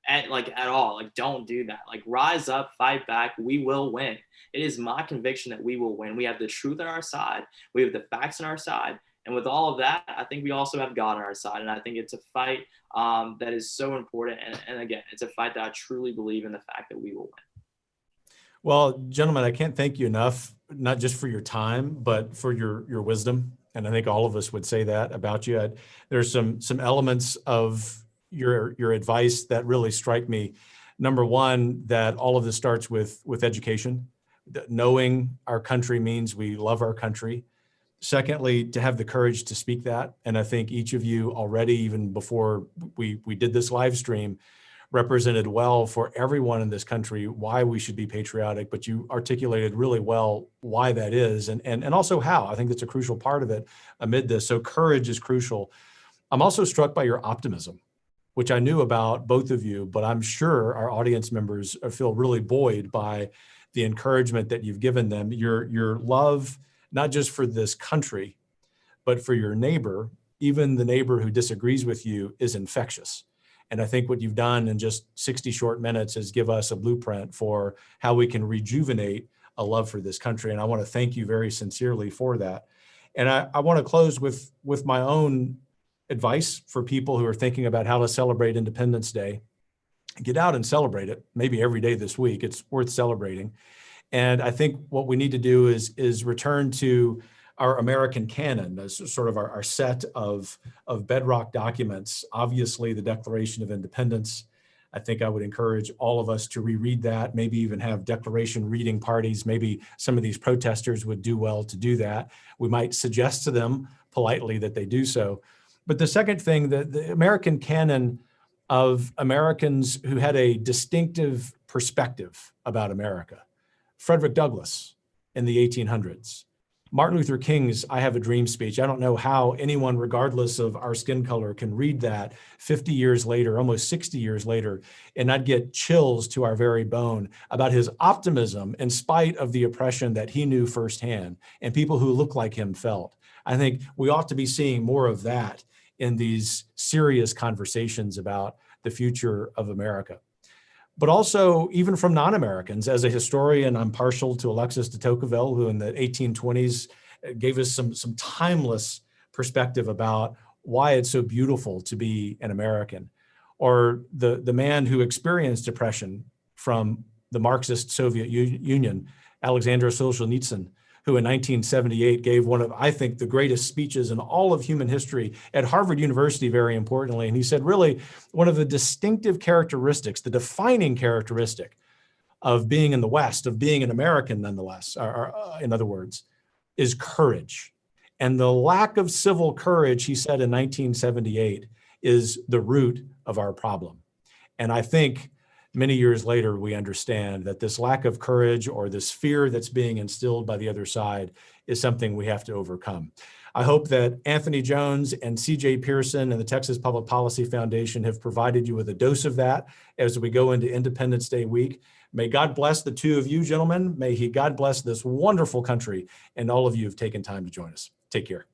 at all. Like, don't do that. Like, rise up, fight back. We will win. It is my conviction that we will win. We have the truth on our side. We have the facts on our side. And with all of that, I think we also have God on our side. And I think it's a fight that is so important. And again, it's a fight that I truly believe in the fact that we will win. Well, gentlemen, I can't thank you enough, not just for your time, but for your wisdom. And I think all of us would say that about you. There's some elements of your advice that really strike me. Number one, that all of this starts with education. Knowing our country means we love our country. Secondly, to have the courage to speak that. And I think each of you already, even before we did this live stream, represented well for everyone in this country why we should be patriotic, but you articulated really well why that is and also how. I think that's a crucial part of it amid this. So courage is crucial. I'm also struck by your optimism, which I knew about both of you, but I'm sure our audience members feel really buoyed by the encouragement that you've given them. Your love, not just for this country, but for your neighbor, even the neighbor who disagrees with you, is infectious. And I think what you've done in just 60 short minutes is give us a blueprint for how we can rejuvenate a love for this country. And I want to thank you very sincerely for that. And I want to close with my own advice for people who are thinking about how to celebrate Independence Day. Get out and celebrate it, maybe every day this week. It's worth celebrating. And I think what we need to do is return to our American canon, as sort of our set of bedrock documents. Obviously, the Declaration of Independence. I think I would encourage all of us to reread that, maybe even have Declaration reading parties. Maybe some of these protesters would do well to do that. We might suggest to them politely that they do so. But the second thing, the American canon of Americans who had a distinctive perspective about America. Frederick Douglass in the 1800s. Martin Luther King's I Have a Dream speech. I don't know how anyone, regardless of our skin color, can read that 50 years later, almost 60 years later, and not get chills to our very bone about his optimism in spite of the oppression that he knew firsthand and people who look like him felt. I think we ought to be seeing more of that in these serious conversations about the future of America. But also, even from non-Americans. As a historian, I'm partial to Alexis de Tocqueville, who in the 1820s gave us some timeless perspective about why it's so beautiful to be an American. Or the man who experienced oppression from the Marxist Soviet Union, Alexander Solzhenitsyn, who in 1978 gave one of, I think, the greatest speeches in all of human history at Harvard University, very importantly. And he said, really, one of the distinctive characteristics, the defining characteristic of being in the West, of being an American nonetheless, or in other words, is courage. And the lack of civil courage, he said in 1978, is the root of our problem. And I think many years later, we understand that this lack of courage or this fear that's being instilled by the other side is something we have to overcome. I hope that Anthony Jones and CJ Pierson and the Texas Public Policy Foundation have provided you with a dose of that as we go into Independence Day week. May God bless the two of you, gentlemen. May God bless this wonderful country and all of you who've taken time to join us. Take care.